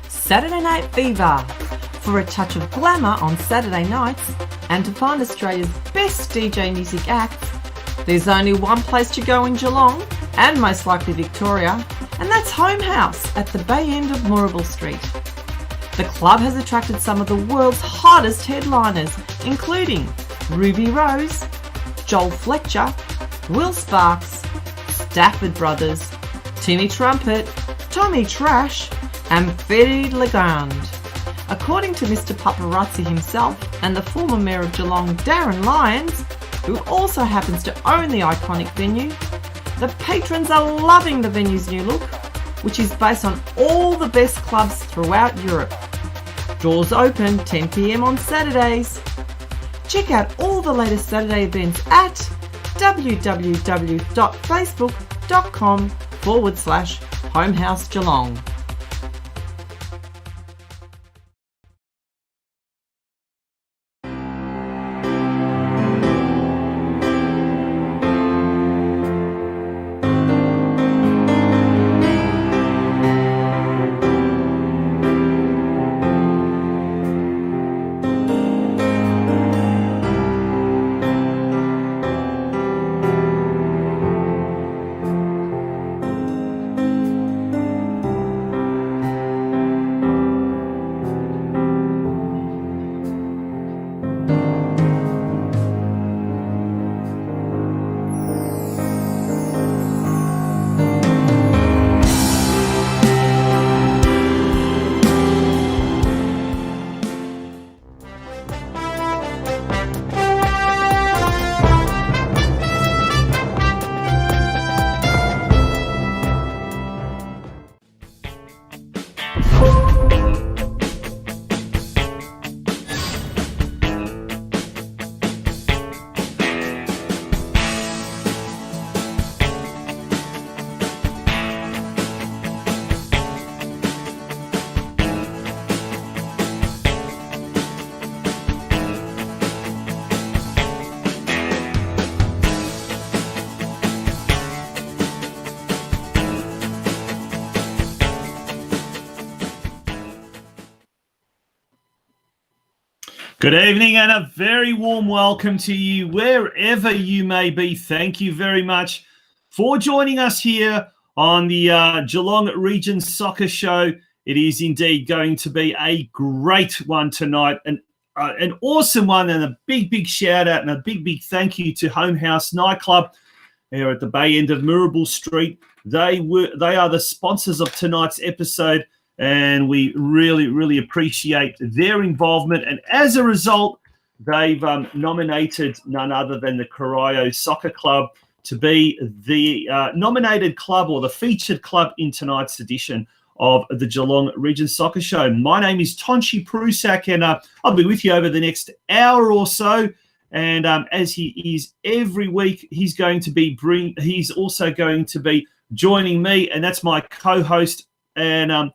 Saturday Night Fever. For a touch of glamour on Saturday nights and to find Australia's best DJ music acts, there's only one place to go in Geelong and most likely Victoria, and that's Home House at the bay end of Moorabool Street. The club has attracted some of the world's hottest headliners, including Ruby Rose, Joel Fletcher, Will Sparks, Stafford Brothers, Timmy Trumpet, Tommy Trash, and Fede Legrand. According to Mr. Paparazzi himself and the former Mayor of Geelong, Darren Lyons, who also happens to own the iconic venue, the patrons are loving the venue's new look, which is based on all the best clubs throughout Europe. Doors open 10 p.m. on Saturdays. Check out all the latest Saturday events at www.facebook.com/Homehouse Geelong. Good evening and a very warm welcome to you wherever you may be. Thank you very much for joining us here on the Geelong Region Soccer Show. It is indeed going to be a great one tonight, an awesome one, and a big shout out and a big thank you to Home House Nightclub here at the bay end of Moorabool Street. They are the sponsors of tonight's episode, and we really appreciate their involvement. And as a result, they've nominated none other than the Corio Soccer Club to be the nominated club or the featured club in tonight's edition of the Geelong Region Soccer Show. My name is Tonchi Prusak, and I'll be with you over the next hour or so. And as he is every week, he's also going to be joining me, and that's my co-host and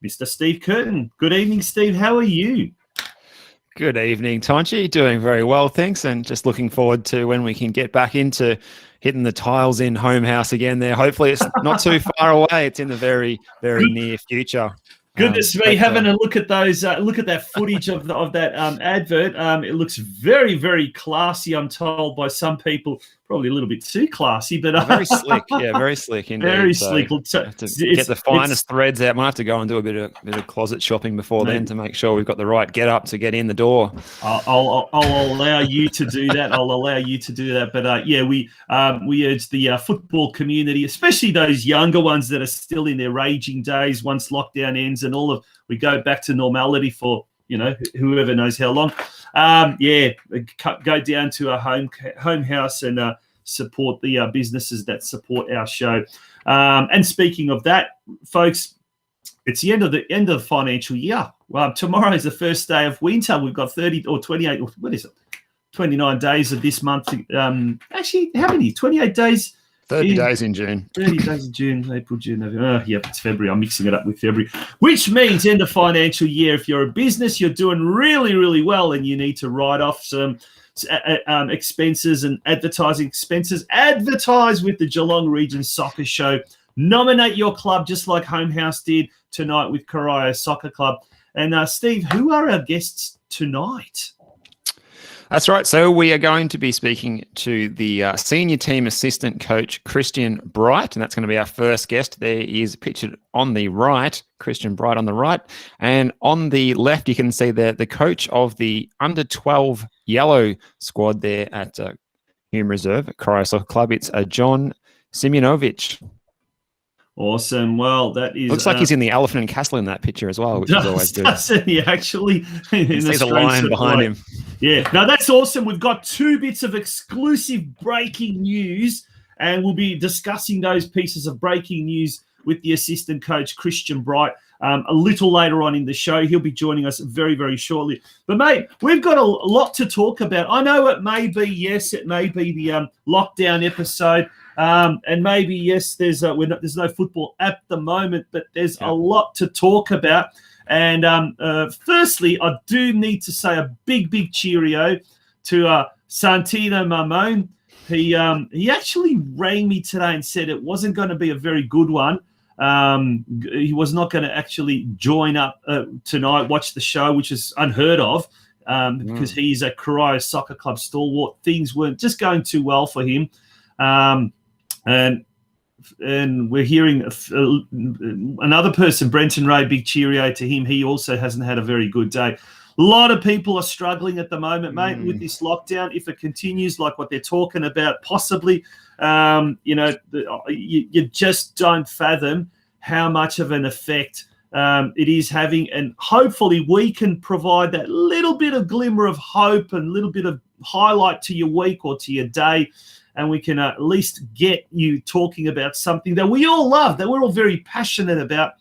Mr. Steve Curtin. Good evening, Steve. How are you? Good evening, Tonchi. Doing very well, thanks. And just looking forward to when we can get back into hitting the tiles in Home House again there. Hopefully it's not too far away. It's in the very near future. Goodness me, having a look at those, look at that footage of that advert. It looks very classy, I'm told by some people. Probably a little bit too classy, but very slick. Yeah, very slick indeed. Very slick. To get the finest threads out. Might have to go and do a bit of closet shopping before then to make sure we've got the right get up to get in the door. I'll allow you to do that. But yeah, we urge the football community, especially those younger ones that are still in their raging days once lockdown ends and we go back to normality for whoever knows how long. Go down to a home house and support the businesses that support our show. And speaking of that, folks, it's the end of the financial year. Well, tomorrow is the first day of winter. We've got 30 or 28, or what is it? 29 days of this month. Actually, how many? 28 days. 30 days in June. 30 days in June, April, June, November. It's February. I'm mixing it up with February, which means end of financial year. If you're a business, you're doing really well, and you need to write off some expenses and advertising expenses. Advertise with the Geelong Region Soccer Show. Nominate your club just like Home House did. tonight with Corio Soccer Club. And Steve, who are our guests tonight? That's right. So we are going to be speaking to the senior team assistant coach, KRISTIAN Bright, and that's going to be our first guest. There is pictured on the right, KRISTIAN Bright on the right, and on the left you can see the coach of the under-12 yellow squad there at Hume Reserve at Corio Soccer Club. It's JOHN SIMUNOVIC. Awesome. Well, that is... Looks like he's in the Elephant and Castle in that picture as well, which is always good. Doesn't he, actually? There's a lion behind him. Yeah. Now, that's awesome. We've got 2 bits of exclusive breaking news, and we'll be discussing those pieces of breaking news with the assistant coach, KRISTIAN Bright, a little later on in the show. He'll be joining us very, very shortly. But, mate, we've got a lot to talk about. I know it may be the lockdown episode. And maybe, yes, there's no football at the moment, but there's a lot to talk about. And firstly, I do need to say a big cheerio to Santino Mamone. He actually rang me today and said it wasn't going to be a very good one. He was not going to actually join up tonight, watch the show, which is unheard of, because he's a Corio Soccer Club stalwart. Things weren't just going too well for him. And we're hearing another person, Brenton Ray, big cheerio to him. He also hasn't had a very good day. A lot of people are struggling at the moment, mate, with this lockdown. If it continues like what they're talking about, possibly, you just don't fathom how much of an effect it is having. And hopefully we can provide that little bit of glimmer of hope and a little bit of highlight to your week or to your day. And we can at least get you talking about something that we all love, that we're all very passionate about,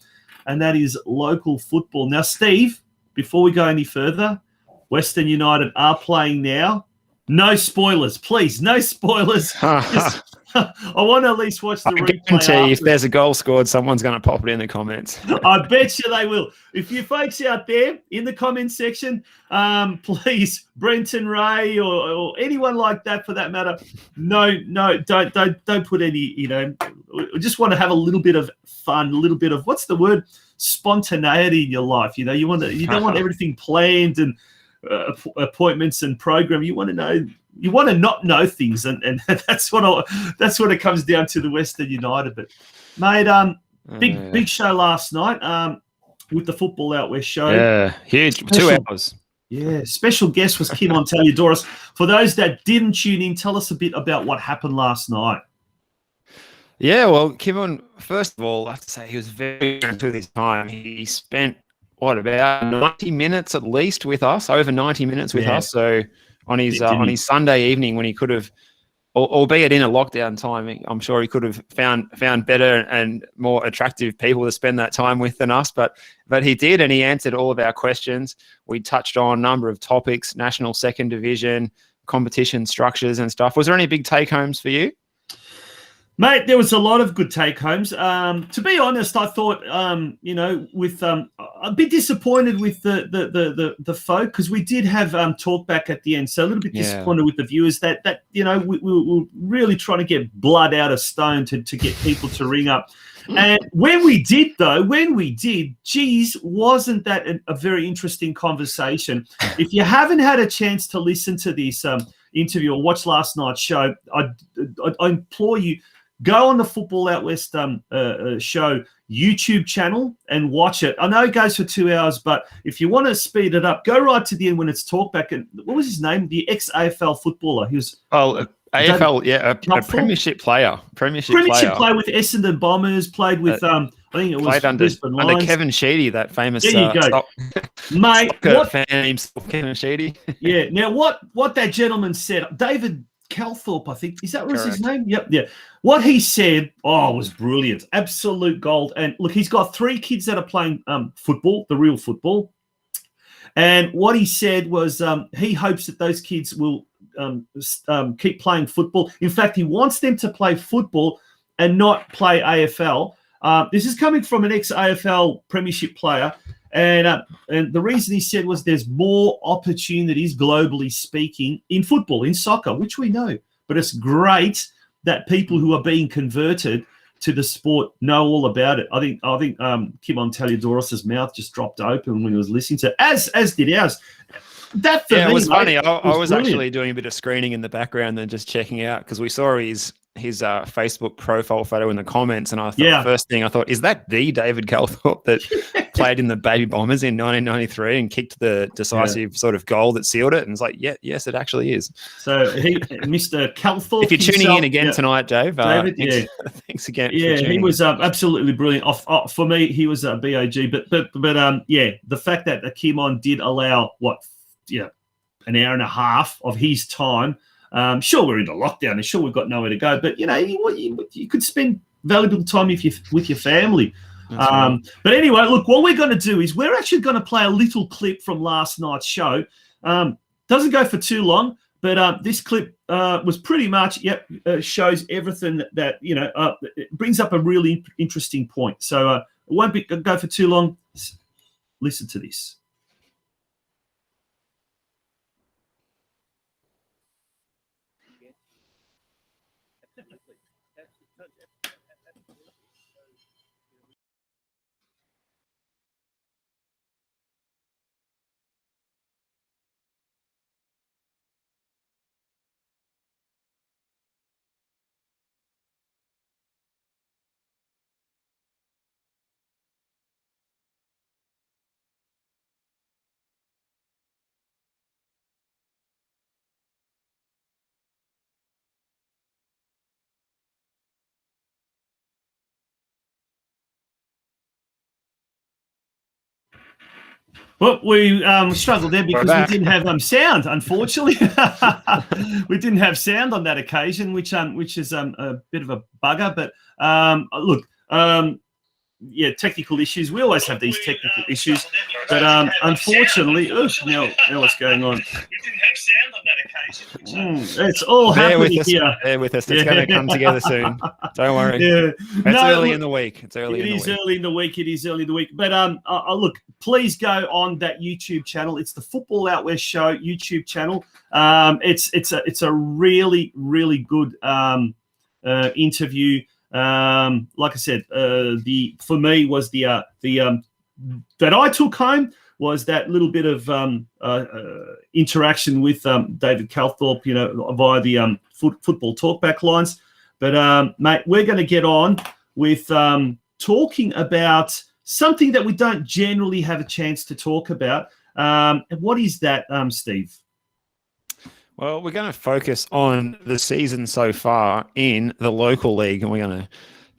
and that is local football. Now, Steve, before we go any further, Western United are playing now. No spoilers, please. No spoilers. I want to at least watch the replay. I guarantee if there's a goal scored, someone's going to pop it in the comments. I bet you they will. If you folks out there in the comment section, please, Brenton Ray or anyone like that for that matter, no, don't put any. We just want to have a little bit of fun, a little bit of what's the word, spontaneity in your life. You don't want everything planned and appointments and program. You want to know. You want to not know things, and that's what it comes down to, the Western United. But, mate, big show last night with the Football Out West show. Yeah, huge, 2 hours. Yeah, special guest was Kim Ontaliadoris. For those that didn't tune in, tell us a bit about what happened last night. Yeah, well, Kim, first of all, I have to say he was very good to this time. He spent, about 90 minutes at least with us, over 90 minutes with us, so... On his Sunday evening, when he could have, albeit in a lockdown time, I'm sure he could have found better and more attractive people to spend that time with than us. But he did, and he answered all of our questions. We touched on a number of topics: national second division, competition structures, and stuff. Was there any big take homes for you? Mate, there was a lot of good take-homes. To be honest, I thought, with a bit disappointed with the folk, because we did have talk back at the end, so a little bit disappointed with the viewers that we were really trying to get blood out of stone to get people to ring up. And when we did, geez, wasn't that a very interesting conversation? If you haven't had a chance to listen to this interview or watch last night's show, I implore you, go on the Football Out West show YouTube channel and watch it. I know it goes for 2 hours, but if you want to speed it up, go right to the end when it's talkback. And what was his name? The ex-AFL footballer. He was AFL, a premiership player. Premiership player with Essendon Bombers. Played with I think it was played under Kevin Sheedy, that famous. There you go, mate. Soccer fan himself, Kevin Sheedy. Yeah. Now, what that gentleman said, David Calthorpe, I think. Is that was his name? Yep. Yeah. What he said, was brilliant. Absolute gold. And look, he's got 3 kids that are playing football, the real football. And what he said was he hopes that those kids will keep playing football. In fact, he wants them to play football and not play AFL. This is coming from an ex-AFL premiership player. And the reason he said was there's more opportunities, globally speaking, in football, in soccer, which we know. But it's great that people who are being converted to the sport know all about it. I think Kimon Taliadoros' mouth just dropped open when he was listening to it, as did ours. That for me, it was funny. mate, I was brilliant. actually doing a bit of screening in the background and just checking out because we saw his Facebook profile photo in the comments, and I thought first thing I thought, is that the David Calthorpe that played in the Baby Bombers in 1993 and kicked the decisive sort of goal that sealed it? And it's like, yes, it actually is. So Mr. Calthorpe. If you're tuning in again tonight, Dave, David, thanks again. Yeah, for he was absolutely brilliant. For me, he was a BOG. But the fact that Kimon did allow an hour and a half of his time. Sure, we're into lockdown, and sure we've got nowhere to go. But you could spend valuable time with your family. Right. But anyway, look, what we're going to do is we're actually going to play a little clip from last night's show. Doesn't go for too long, but this clip was pretty much shows everything that it brings up a really interesting point. So it won't go for too long. Listen to this. Well, we struggled there because we didn't have sound, unfortunately. We didn't have sound on that occasion, which is a bit of a bugger. But look, technical issues. We always have these technical issues. But unfortunately, now what's going on? We didn't have sound on that occasion. It's all happening here. Bear with us. It's going to come together soon. Don't worry. Yeah. It's early in the week. It is early in the week. But look, please go on that YouTube channel. It's the Football Out West Show YouTube channel. It's a really, really good interview. Like I said, for me was the that I took home was that little bit of interaction with David Calthorpe, via the football talkback lines. But mate, we're going to get on with talking about something that we don't generally have a chance to talk about. What is that, Steve? Well, we're going to focus on the season so far in the local league, and we're going to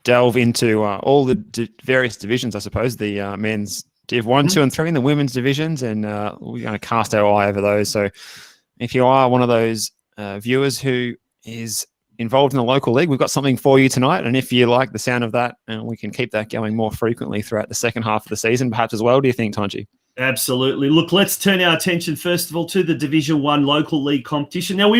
delve into all the various divisions, I suppose, the men's Div 1, 2, and 3 in the women's divisions, and we're going to cast our eye over those. So if you are one of those viewers who is involved in the local league, we've got something for you tonight. And if you like the sound of that, we can keep that going more frequently throughout the second half of the season, perhaps as well. Do you think, Tanji? Absolutely. Look, let's turn our attention first of all to the Division 1 local league competition. Now, we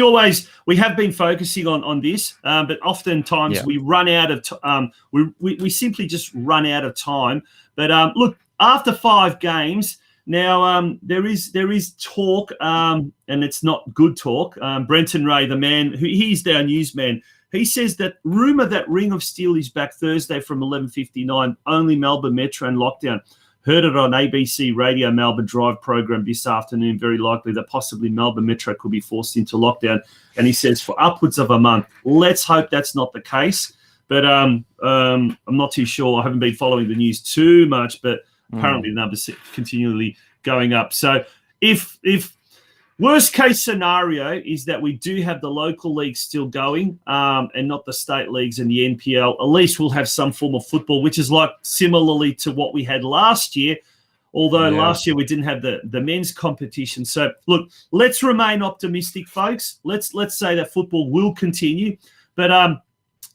have been focusing on this, but oftentimes we run out of we simply just run out of time. But look, after 5 games, now there is talk, and it's not good talk. Brenton Ray, the man, he's our newsman, he says that rumour that Ring of Steel is back Thursday from 11:59, only Melbourne Metro and lockdown. Heard it on ABC Radio Melbourne Drive program this afternoon. Very likely that possibly Melbourne Metro could be forced into lockdown. And he says for upwards of a month. Let's hope that's not the case. But I'm not too sure. I haven't been following the news too much, but apparently the numbers continually going up. So if worst case scenario is that we do have the local league still going and not the state leagues and the NPL, at least we'll have some form of football, which is like similarly to what we had last year, although last year we didn't have the men's competition. So, look, let's remain optimistic, folks. Let's say that football will continue. But,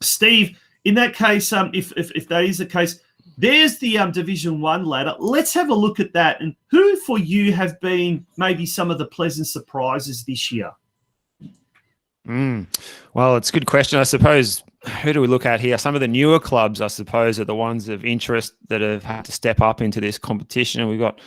Steve, in that case, if that is the case, there's the Division 1 ladder. Let's have a look at that. And who for you have been maybe some of the pleasant surprises this year? Well, it's a good question. I suppose, who do we look at here? Some of the newer clubs, I suppose, are the ones of interest that have had to step up into this competition. And we've got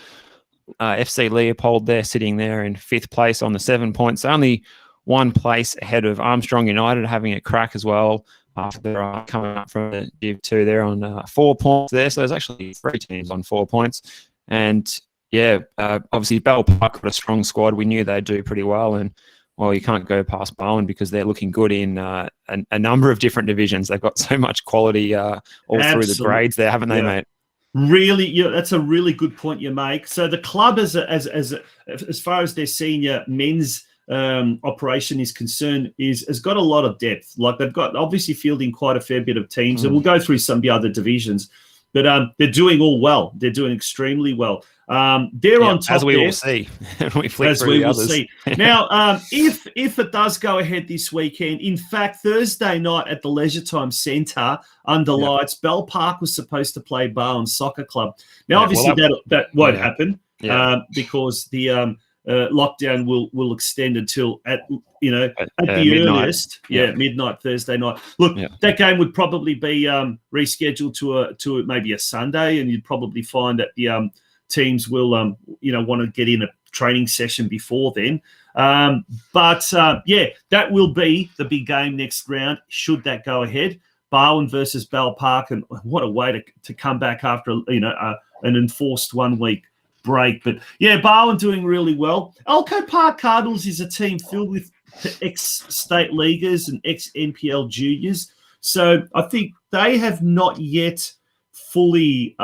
FC Leopold there, sitting there in 5th place on the 7 points. Only 1 place ahead of Armstrong United, having a crack as well. after they're coming up from the Div 2. They're on 4 points there. So there's actually 3 teams on 4 points. And obviously Bell Park got a strong squad. We knew they'd do pretty well. And well, you can't go past Bowen because they're looking good in a number of different divisions. They've got so much quality all through the grades there, haven't they, mate? Really, that's a really good point you make. So the club, as far as their senior men's operation is concerned, has got a lot of depth. Like they've got obviously fielding quite a fair bit of teams, and we'll go through some of the other divisions. But they're doing all well. They're doing extremely well. They're on top, as we will see. We flick through the others. See. Now, if it does go ahead this weekend, in fact, Thursday night at the Leisure Time Centre under lights, Bell Park was supposed to play Geelong Soccer Club. Now, obviously, that won't happen because the lockdown will extend until at the midnight. earliest, midnight Thursday night. Look, that game would probably be rescheduled to maybe a Sunday, and you'd probably find that the teams will want to get in a training session before then. But that will be the big game next round. Should that go ahead, Barwon versus Bell Park, and what a way to come back after an enforced 1 week break. But Barwon doing really well. Elko Park Cardinals is a team filled with ex-state leaguers and ex-NPL juniors. So I think they have not yet fully,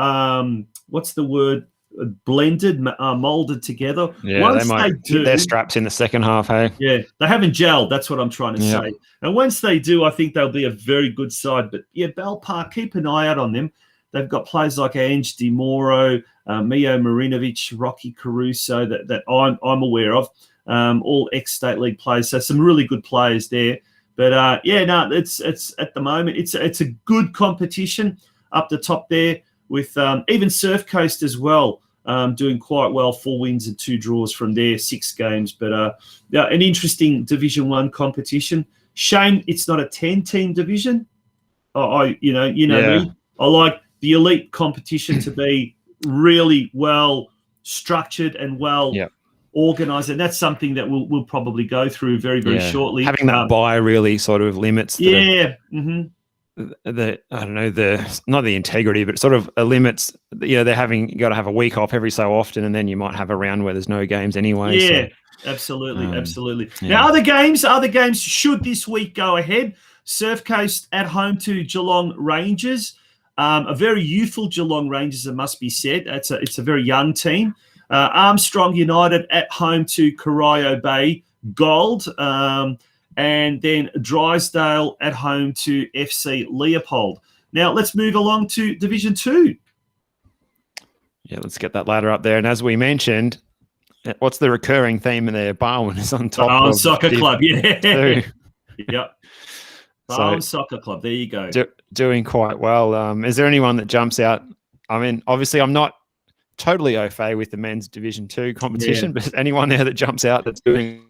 blended, molded together. Yeah, once they might do, their straps in the second half, hey? Yeah, they haven't gelled. That's what I'm trying to say. And once they do, I think they'll be a very good side. But Bell Park, keep an eye out on them. They've got players like Ange Di Moro, Mio Marinovic, Rocky Caruso that I'm aware of, all ex-state league players. So some really good players there. But it's at the moment it's a good competition up the top there with even Surf Coast as well, doing quite well. 4 wins and 2 draws from there, 6 games. But an interesting Division 1 competition. Shame it's not a 10-team division. Me. I like the elite competition to be really well structured and well organised, and that's something that we'll probably go through very, very shortly. Having that bye really sort of limits not the integrity, but sort of limits. You got to have a week off every so often, and then you might have a round where there's no games anyway. Yeah, so, absolutely. Now, other games should this week go ahead. Surf Coast at home to Geelong Rangers. A very youthful Geelong Rangers, it must be said. It's a very young team. Armstrong United at home to Corio Bay Gold. And then Drysdale at home to FC Leopold. Now, let's move along to Division 2. Yeah, let's get that ladder up there. And as we mentioned, what's the recurring theme in there? Barwon is on top of Soccer Club, Yep. So, Soccer Club, there you go. Doing quite well. Is there anyone that jumps out? I mean, obviously, I'm not totally au fait with the men's Division 2 competition, but is anyone there that jumps out that's doing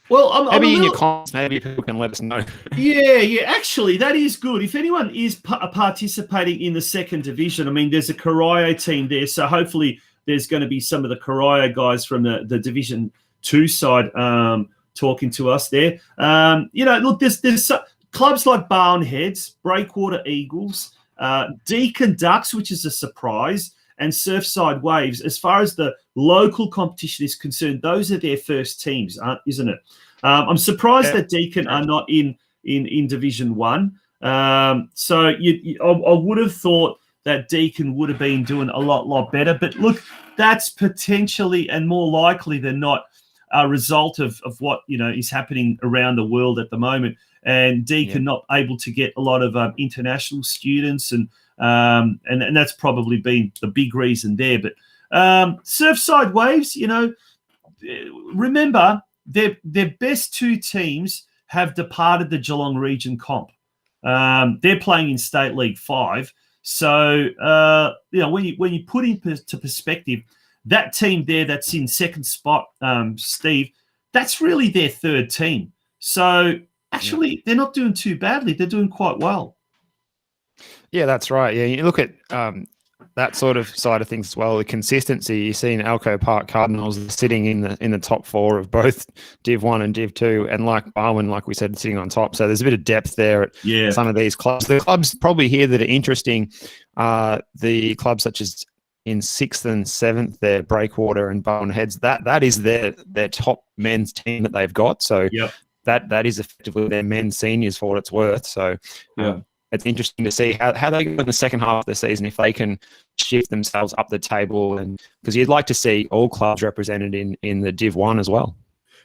well? Maybe in your comments, maybe people can let us know. Yeah. Actually, that is good. If anyone is participating in the second division, I mean, there's a Corio team there, so hopefully there's going to be some of the Corio guys from the Division 2 side talking to us there. Look, there's clubs like Barn Heads, Breakwater Eagles, Deakin Ducks, which is a surprise, and Surfside Waves. As far as the local competition is concerned, those are their first teams, isn't it? I'm surprised that Deakin are not in Division 1. So I would have thought that Deakin would have been doing a lot better. But look, that's potentially and more likely than not a result of what is happening around the world at the moment. And Deakin not able to get a lot of international students, and that's probably been the big reason there. But Surfside Waves, remember their best 2 teams have departed the Geelong Region comp. They're playing in State League 5. So when you put into perspective, that team there that's in second spot, Steve, that's really their third team. So actually, they're not doing too badly. They're doing quite well. Yeah, that's right. Yeah, you look at that sort of side of things as well, the consistency you see in Alco Park Cardinals sitting in the top 4 of both Div 1 and Div 2, and like Barwon, like we said, sitting on top. So there's a bit of depth there at some of these clubs. The clubs probably here that are interesting, the clubs such as in 6th and 7th, their Breakwater and Barwon Heads, that is their top men's team that they've got. So that is effectively their men's seniors for what it's worth. So it's interesting to see how they go in the second half of the season, if they can shift themselves up the table, and because you'd like to see all clubs represented in the Div 1 as well.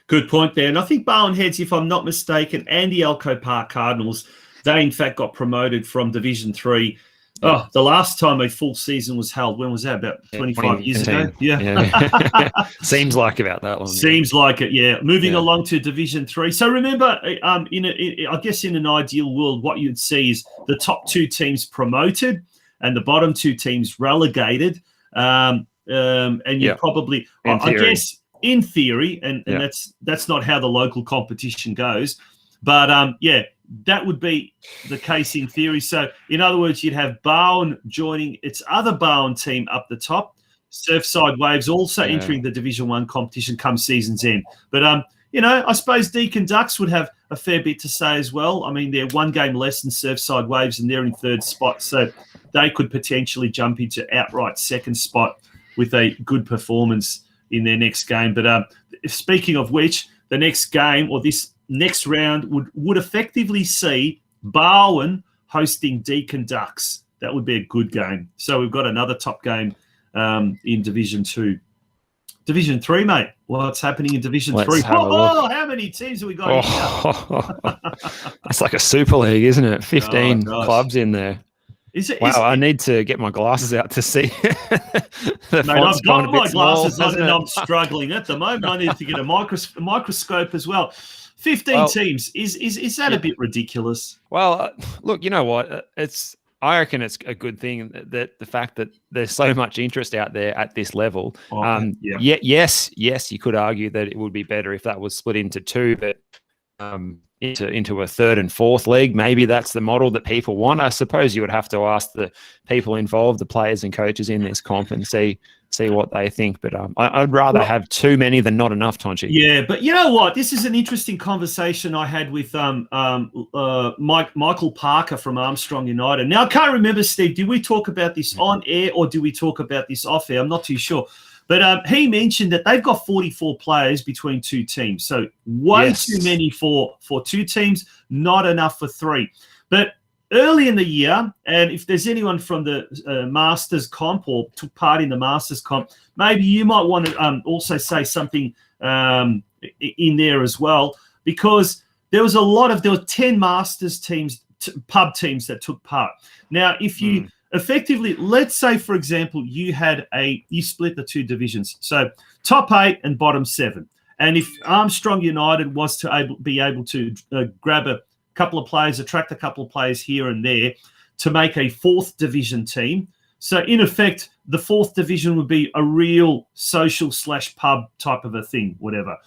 Good point there. And I think Barwon Heads, if I'm not mistaken, and the Alco Park Cardinals, they in fact got promoted from Division 3. Oh, the last time a full season was held, when was that? About 25 years ago? Yeah. Seems like about that long. Seems like it, yeah. Moving along to Division 3. So remember, I guess in an ideal world, what you'd see is the top 2 teams promoted and the bottom 2 teams relegated. And you probably, I guess, in theory, and that's not how the local competition goes, but that would be the case in theory. So, in other words, you'd have Barwon joining its other Barwon team up the top, Surfside Waves also entering the Division 1 competition come season's end. But, I suppose Deakin Ducks would have a fair bit to say as well. I mean, they're 1 game less than Surfside Waves and they're in 3rd spot. So they could potentially jump into outright 2nd spot with a good performance in their next game. But speaking of which, the next game, or this next round, would effectively see Barwon hosting Deakin Ducks. That would be a good game. So we've got another top game in Division 2. Division 3, mate. What's happening in Division 3? How many teams have we got here? It's like a Super League, isn't it? 15 clubs in there. I need to get my glasses out to see. Mate, I've got my glasses on and I'm struggling at the moment. I need to get a microscope as well. 15 teams. Is that a bit ridiculous? Well, look, you know what? I reckon it's a good thing that the fact that there's so much interest out there at this level. Yes, you could argue that it would be better if that was split into 2, but into a 3rd and 4th league. Maybe that's the model that people want. I suppose you would have to ask the people involved, the players and coaches in this comp, and see what they think. But I'd rather have too many than not enough, Tonchi. Yeah, but you know what? This is an interesting conversation I had with Michael Parker from Armstrong United. Now, I can't remember, Steve, did we talk about this on air or did we talk about this off air? I'm not too sure. But he mentioned that they've got 44 players between 2 teams. So way too many for 2 teams, not enough for 3. But early in the year, and if there's anyone from the Masters comp or took part in the Masters comp, maybe you might want to also say something in there as well, because there were 10 Masters teams, pub teams that took part. Now, if you effectively, let's say, for example, you split the 2 divisions. So top 8 and bottom 7. And if Armstrong United was to be able to grab a couple of players, attract a couple of players here and there to make a 4th division team. So in effect, the 4th division would be a real social / pub type of a thing, whatever.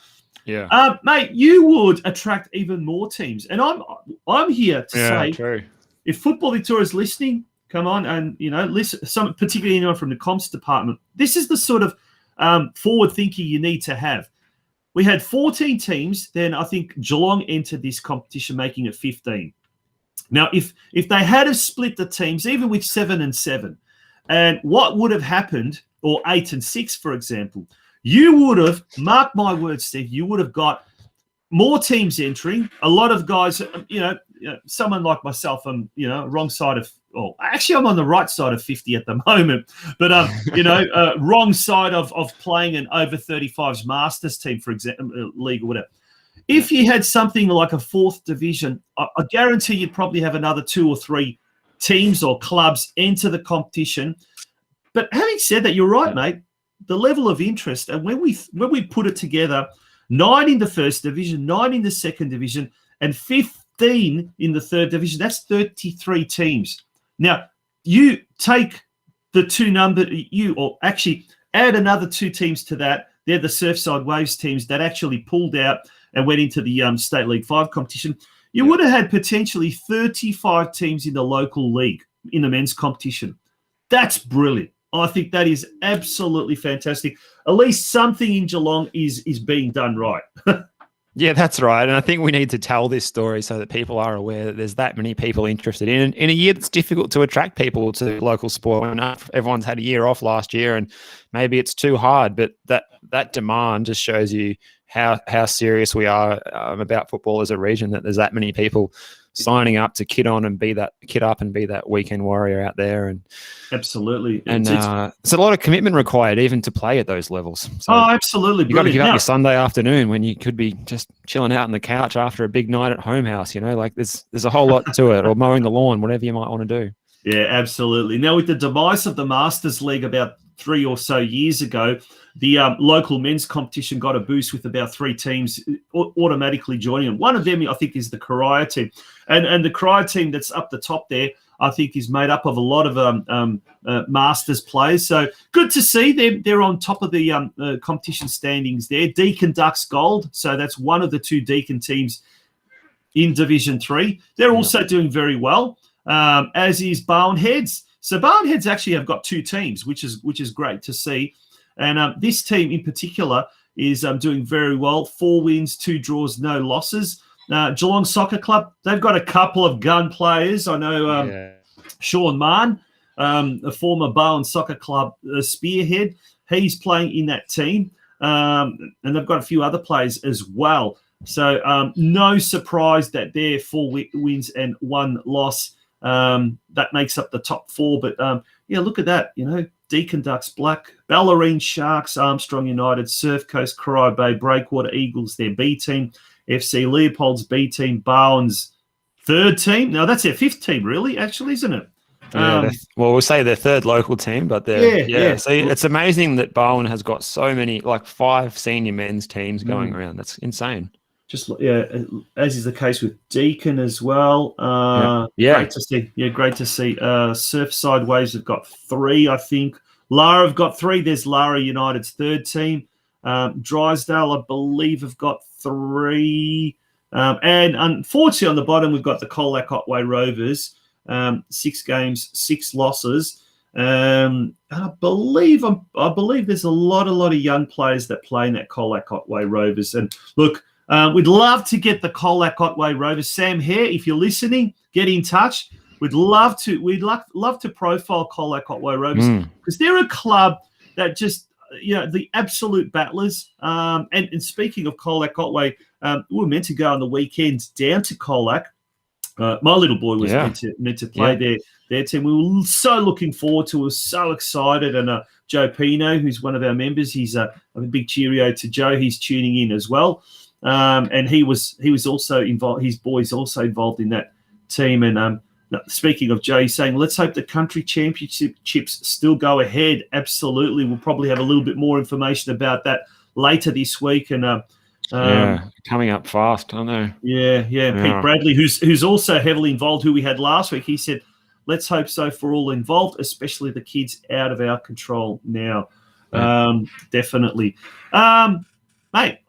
Yeah. Mate, you would attract even more teams. And I'm here to say, true. If Football Victoria is listening, come on and, listen, particularly anyone from the comps department, this is the sort of forward thinking you need to have. We had 14 teams. Then I think Geelong entered this competition, making it 15. Now, if they had have split the teams, even with 7 and 7, and what would have happened, or 8 and 6, for example, you would have, mark my words, Steve, you would have got more teams entering. A lot of guys, someone like myself, I'm, wrong side of, actually I'm on the right side of 50 at the moment, but, wrong side of playing an over 35s Masters team, for example, league or whatever. If you had something like a 4th division, I guarantee you'd probably have another 2 or 3 teams or clubs enter the competition. But having said that, you're right, mate. The level of interest, and when we put it together, 9 in the 1st division, 9 in the 2nd division, and 15 in the 3rd division, that's 33 teams. Now, you take the 2 number, or actually add another 2 teams to that. They're the Surfside Waves teams that actually pulled out and went into the State League 5 competition. You would have had potentially 35 teams in the local league in the men's competition. That's brilliant. I think that is absolutely fantastic. At least something in Geelong is being done right. Yeah, that's right. And I think we need to tell this story so that people are aware that there's that many people interested in a year that's difficult to attract people to local sport. When everyone's had a year off last year and maybe it's too hard, but that demand just shows you how serious we are about football as a region, that there's that many people signing up to kid up and be that weekend warrior out there. And absolutely. And it's a lot of commitment required even to play at those levels. So absolutely. You got to give up your Sunday afternoon when you could be just chilling out on the couch after a big night at home house, like there's a whole lot to it, or mowing the lawn, whatever you might want to do. Yeah, absolutely. Now, with the demise of the Masters League about 3 or so years ago, the local men's competition got a boost with about 3 teams automatically joining them. One of them, I think, is the Corio team. And the Corio team that's up the top there, I think, is made up of a lot of Masters players. So good to see they're on top of the competition standings there. Deakin Ducks Gold. So that's one of the 2 Deakin teams in Division 3. They're also doing very well, as is Barwon Heads. So Barwon Heads actually have got 2 teams, which is great to see. And this team in particular is doing very well. 4 wins, 2 draws, no losses. Geelong Soccer Club, they've got a couple of gun players. I know Sean Mann, a former Barwon Soccer Club spearhead. He's playing in that team. And they've got a few other players as well. So no surprise that they're 4 wins and 1 loss. That makes up the top 4. But, look at that, Deakin Ducks Black, Ballerine Sharks, Armstrong United, Surf Coast, Corio Bay, Breakwater Eagles, their B team, FC Leopold's B team, Barwon's 3rd team. Now, that's their 5th team, really, actually, isn't it? We'll say their 3rd local team, but they're So it's amazing that Barwon has got so many, like 5 senior men's teams going around. That's insane. Just as is the case with Deakin as well. Great to see. Yeah, great to see. Surfside Waves have got 3, I think. Lara have got 3. There's Lara United's 3rd team. Drysdale, I believe, have got 3. And unfortunately, on the bottom, we've got the Colac Otway Rovers. 6 games, 6 losses. And I believe there's a lot of young players that play in that Colac Otway Rovers. And look, we'd love to get the Colac Otway Rovers. Sam Hare, if you're listening, get in touch. We'd love to profile Colac Otway Rovers because they're a club that just, the absolute battlers. And speaking of Colac Otway, we were meant to go on the weekends down to Colac. My little boy was meant to play their team. We were so looking forward to it. We were so excited. And Joe Pino, who's one of our members, he's a big cheerio to Joe. He's tuning in as well. And he was also involved. His boy's also involved in that team. And speaking of Joe, he's saying, let's hope the country championships still go ahead. Absolutely. We'll probably have a little bit more information about that later this week. And coming up fast, I know. Yeah. Pete Bradley, who's also heavily involved, who we had last week, he said, let's hope so for all involved, especially the kids out of our control now. Definitely. Mate,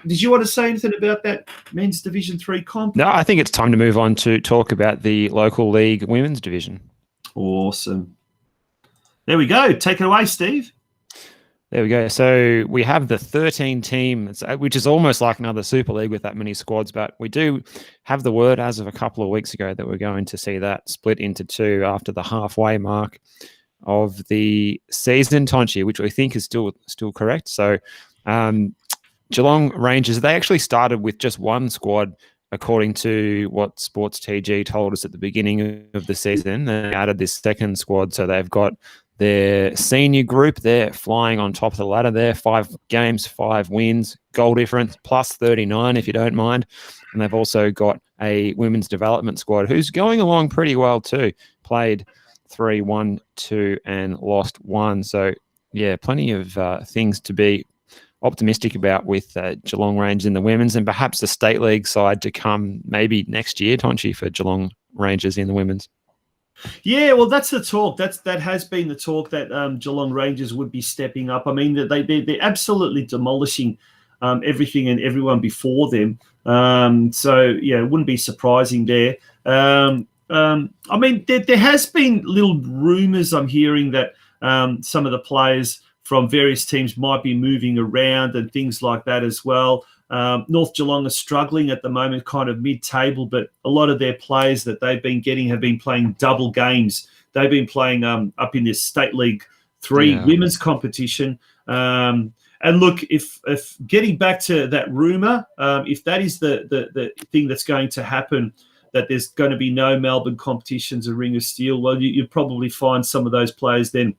did you want to say anything about that men's Division 3 comp? No, I think it's time to move on to talk about the local league women's division. Awesome. There we go. Take it away, Steve. There we go. So we have the 13 team, which is almost like another Super League with that many squads, but we do have the word as of a couple of weeks ago that we're going to see that split into 2 after the halfway mark of the season, Tonchi, which we think is still correct. So Geelong Rangers, they actually started with just 1 squad, according to what Sports TG told us at the beginning of the season. They added this 2nd squad, so they've got their senior group. They're flying on top of the ladder there. 5 games, 5 wins, goal difference, plus 39 if you don't mind. And they've also got a women's development squad who's going along pretty well too. Played 3, won 2, and lost 1. So, plenty of things to be optimistic about with Geelong Rangers in the women's, and perhaps the State League side to come maybe next year, Tonchi, for Geelong Rangers in the women's. Yeah, well, that's the talk. That has been the talk that Geelong Rangers would be stepping up. I mean, they're absolutely demolishing everything and everyone before them. So, it wouldn't be surprising there. I mean, there has been little rumours I'm hearing that some of the players from various teams might be moving around and things like that as well. North Geelong are struggling at the moment, kind of mid-table, but a lot of their players that they've been getting have been playing double games. They've been playing up in this State League 3 women's competition. And look, if getting back to that rumour, if that is the thing that's going to happen, that there's going to be no Melbourne competitions or Ring of Steel, well, you'd probably find some of those players then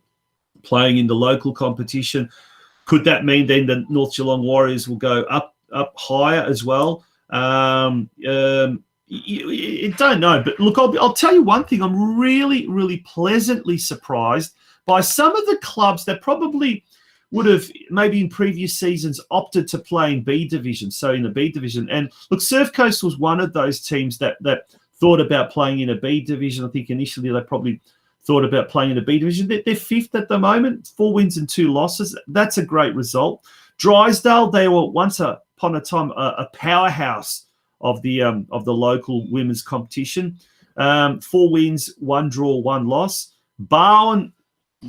playing in the local competition. Could that mean then the North Geelong Warriors will go up higher as well? You don't know. But look, I'll tell you one thing. I'm really, really pleasantly surprised by some of the clubs that probably would have maybe in previous seasons opted to play in B division, so in the B division. And look, Surf Coast was one of those teams that thought about playing in a B division. I think initially they probably thought about playing in a B division. They're fifth at the moment, 4 wins and 2 losses. That's a great result. Drysdale, they were once upon a time a powerhouse of the local women's competition. 4 wins, 1 draw, 1 loss. Barwon,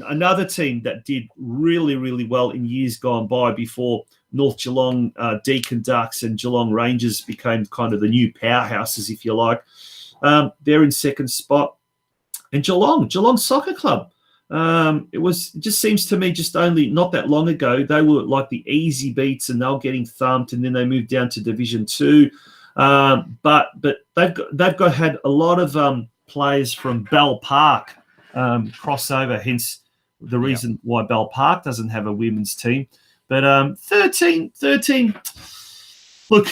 another team that did really, really well in years gone by before North Geelong, Deakin Ducks and Geelong Rangers became kind of the new powerhouses, if you like. They're in second spot. And Geelong Soccer Club. It just seems to me just only not that long ago, they were like the easy beats and they were getting thumped, and then they moved down to Division 2. But they've had a lot of players from Bell Park crossover, hence the reason why Bell Park doesn't have a women's team. But 13. Look,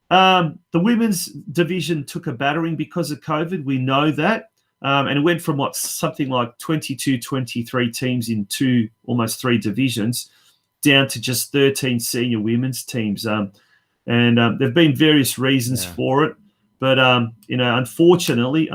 the women's division took a battering because of COVID. We know that. And it went from something like 22, 23 teams in almost 3 divisions down to just 13 senior women's teams. And there've been various reasons for it. But, unfortunately,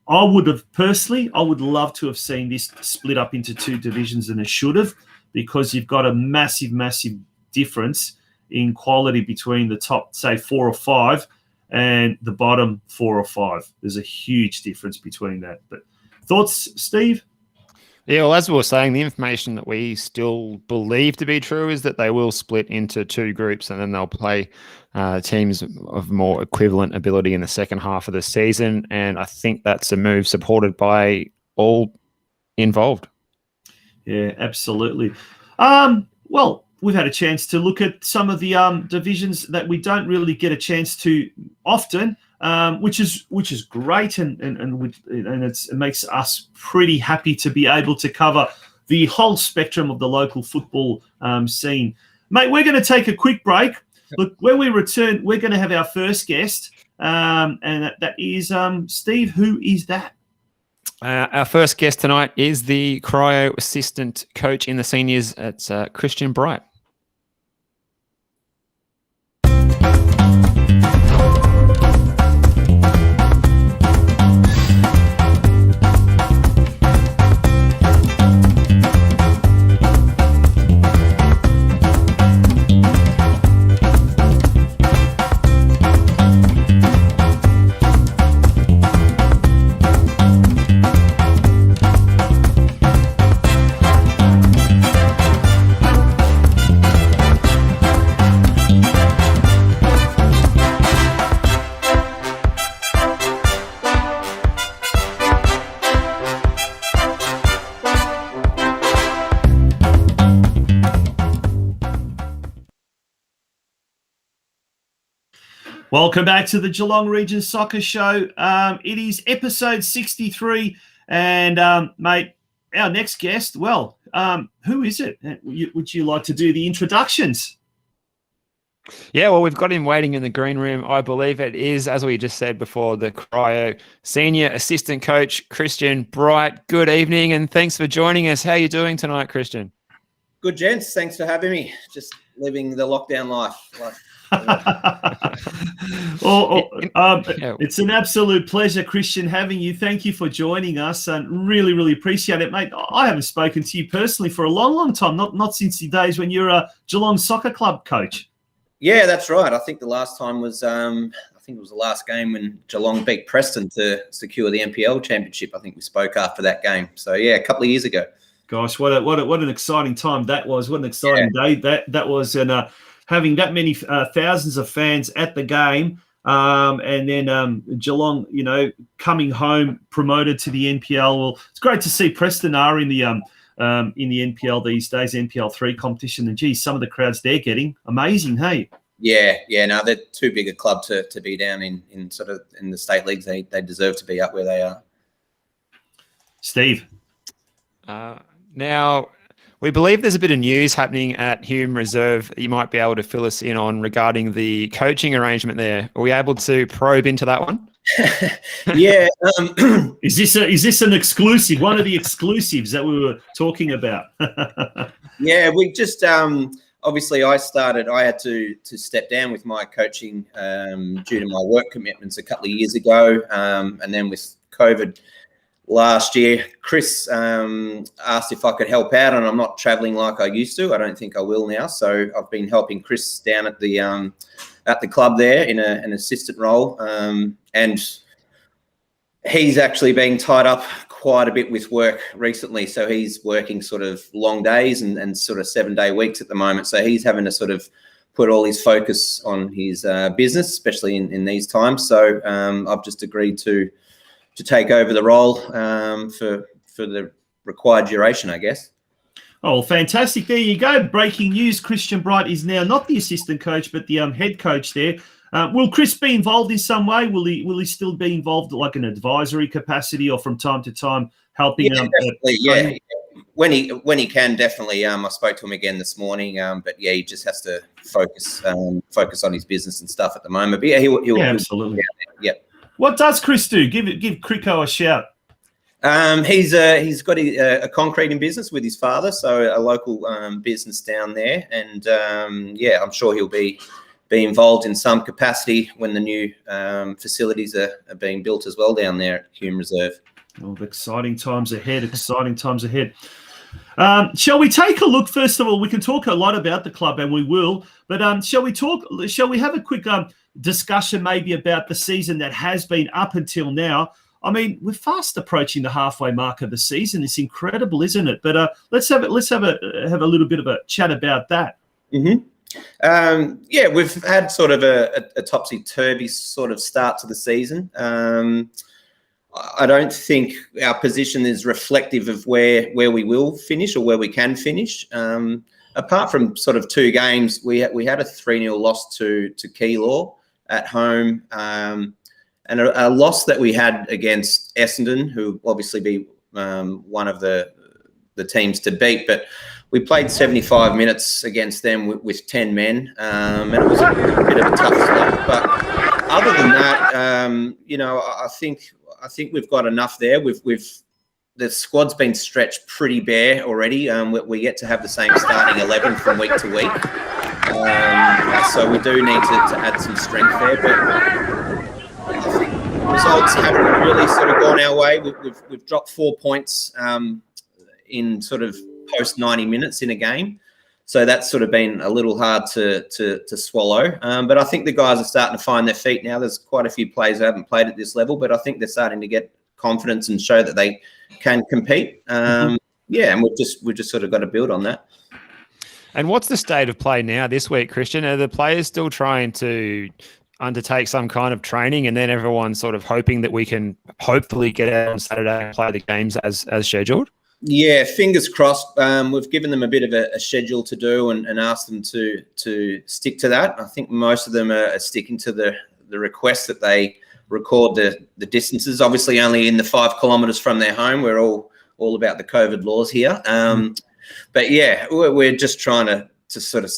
I would love to have seen this split up into 2 divisions, and it should have, because you've got a massive, massive difference in quality between the top, say, 4 or 5 and the bottom 4 or 5. There's a huge difference between that. But thoughts, Steve? Yeah, well, as we were saying, the information that we still believe to be true is that they will split into 2 groups, and then they'll play teams of more equivalent ability in the second half of the season. And I think that's a move supported by all involved. Yeah, absolutely. Well, we've had a chance to look at some of the divisions that we don't really get a chance to often, which is great, and it makes us pretty happy to be able to cover the whole spectrum of the local football scene. Mate, we're going to take a quick break. Look, when we return, we're going to have our first guest, and that is Steve. Who is that? Our first guest tonight is the Corio assistant coach in the seniors. It's Christian Bright. Welcome back to the Geelong Region Soccer Show. It is episode 63, and mate, our next guest, well, who is it? Would you like to do the introductions? Yeah, well, we've got him waiting in the green room. I believe it is, as we just said before, the Corio senior assistant coach, Christian Bright. Good evening, and thanks for joining us. How are you doing tonight, Christian? Good, gents. Thanks for having me. Just living the lockdown life. It's an absolute pleasure, Christian, having you. Thank you for joining us, and really, really appreciate it, mate. I haven't spoken to you personally for a long, long time, not since the days when you're a Geelong Soccer Club coach. Yeah, that's right. I think the last time was, I think it was the last game when Geelong beat Preston to secure the NPL championship. I think we spoke after that game. So yeah, a couple of years ago. Gosh, what an exciting time that was! What an exciting day that was, and having that many thousands of fans at the game, and then Geelong, coming home promoted to the NPL. Well, it's great to see Preston are in the NPL these days, NPL 3 competition. And geez, some of the crowds they're getting, amazing, hey. Yeah. No, they're too big a club to be down in sort of in the state leagues. They deserve to be up where they are. Steve. Now, we believe there's a bit of news happening at Hume Reserve that you might be able to fill us in on regarding the coaching arrangement there. Are we able to probe into that one? Yeah. Is this an exclusive? One of the exclusives that we were talking about? Yeah, we just obviously I had to step down with my coaching due to my work commitments a couple of years ago, and then with COVID last year, Chris asked if I could help out, and I'm not traveling like I used to. I don't think I will now. So I've been helping Chris down at the club there in an assistant role, and he's actually been tied up quite a bit with work recently. So he's working sort of long days and sort of 7-day weeks at the moment. So he's having to sort of put all his focus on his business, especially in these times. So I've just agreed to take over the role for the required duration, I guess. Oh, fantastic. There you go. Breaking news. Christian Bright is now not the assistant coach, but the head coach there. Will Chris be involved in some way? Will he still be involved like an advisory capacity or from time to time helping? Yeah, definitely. Yeah. When he can, definitely. I spoke to him again this morning, but yeah, he just has to focus on his business and stuff at the moment. But yeah, he'll absolutely. Yeah. What does Chris do? Give Crico a shout. He's got a concreting business with his father, so a local business down there, and I'm sure he'll be involved in some capacity when the new facilities are being built as well down there at Hume Reserve. Oh, exciting times ahead! Exciting times ahead. Shall we take a look? First of all, we can talk a lot about the club, and we will. But shall we have a quick discussion maybe about the season that has been up until now? I mean, we're fast approaching the halfway mark of the season. It's incredible, isn't it? But let's have a little bit of a chat about that. Mm-hmm. We've had sort of a topsy-turvy sort of start to the season. I don't think our position is reflective of where we will finish or where we can finish. Apart from sort of 2 games, we had a 3-0 loss to Keilor at home, and a loss that we had against Essendon, who obviously be one of the teams to beat. But we played 75 minutes against them with 10 men, and it was a bit of a tough slog. But other than that, I think we've got enough there. The squad's been stretched pretty bare already. We get to have the same starting 11 from week to week, so we do need to add some strength there. But I think results haven't really sort of gone our way. We've dropped 4 points in sort of post 90 minutes in a game. So that's sort of been a little hard to swallow. But I think the guys are starting to find their feet now. There's quite a few players who haven't played at this level, but I think they're starting to get confidence and show that they can compete. And we've just sort of got to build on that. And what's the state of play now this week, Christian? Are the players still trying to undertake some kind of training, and then everyone's sort of hoping that we can hopefully get out on Saturday and play the games as scheduled? Yeah, fingers crossed. We've given them a bit of a schedule to do and asked them to stick to that. I think most of them are sticking to the request that they record the distances. Obviously, only in the 5 kilometres from their home. We're all about the COVID laws here. But yeah, we're just trying to sort of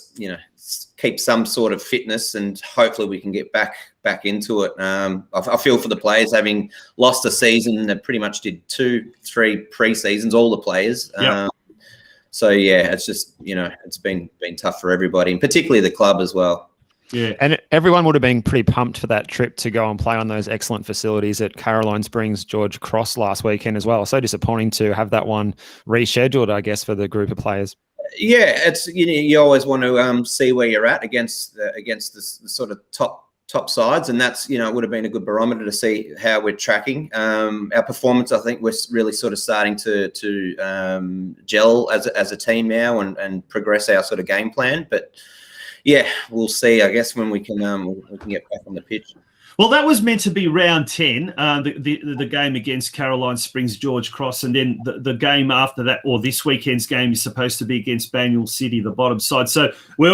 keep some sort of fitness, and hopefully we can get back into it. I feel for the players having lost a season. They pretty much did 2-3 pre-seasons, all the players. Yep. So yeah, it's just it's been tough for everybody, and particularly the club as well. Yeah, and everyone would have been pretty pumped for that trip to go and play on those excellent facilities at Caroline Springs George Cross last weekend as well. So disappointing to have that one rescheduled, I guess, for the group of players. Yeah, it's you always want to see where you're at against the sort of top top sides, and that's, it would have been a good barometer to see how we're tracking. Our performance, I think we're really sort of starting to gel as a team now and progress our sort of game plan. But yeah, we'll see, I guess, when we can get back on the pitch. Well, that was meant to be round 10, the game against Caroline Springs George Cross, and then the game after that, or this weekend's game, is supposed to be against Banyule City, the bottom side. So we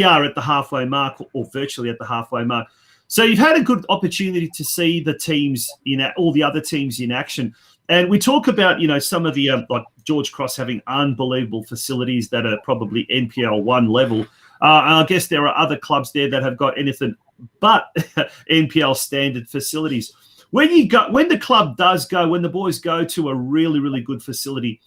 are at the halfway mark, or virtually at the halfway mark. So you've had a good opportunity to see the teams all the other teams in action, and we talk about some of the like George Cross having unbelievable facilities that are probably NPL 1 level. And I guess there are other clubs there that have got anything but NPL standard facilities. When the club does go, when the boys go to a really, really good facility,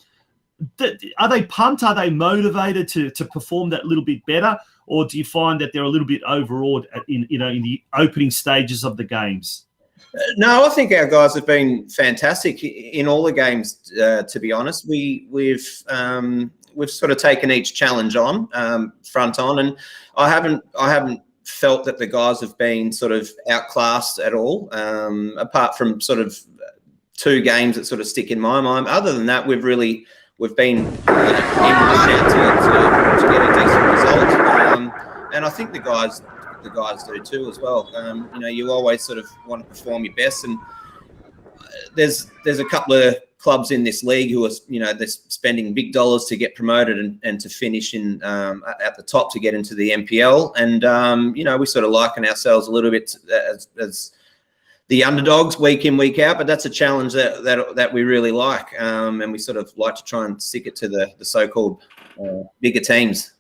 are they pumped? Are they motivated to perform that little bit better, or do you find that they're a little bit overawed in the opening stages of the games? No, I think our guys have been fantastic in all the games. To be honest, we've sort of taken each challenge on front on, and I haven't felt that the guys have been sort of outclassed at all, apart from sort of 2 games that sort of stick in my mind. Other than that, we've been in to get a decent result, and I think the guys do too as well. You always sort of want to perform your best, and there's a couple of clubs in this league who are they're spending big dollars to get promoted and to finish in at the top to get into the NPL, and we sort of liken ourselves a little bit as the underdogs week in, week out, but that's a challenge that we really like, and we sort of like to try and stick it to the so-called bigger teams.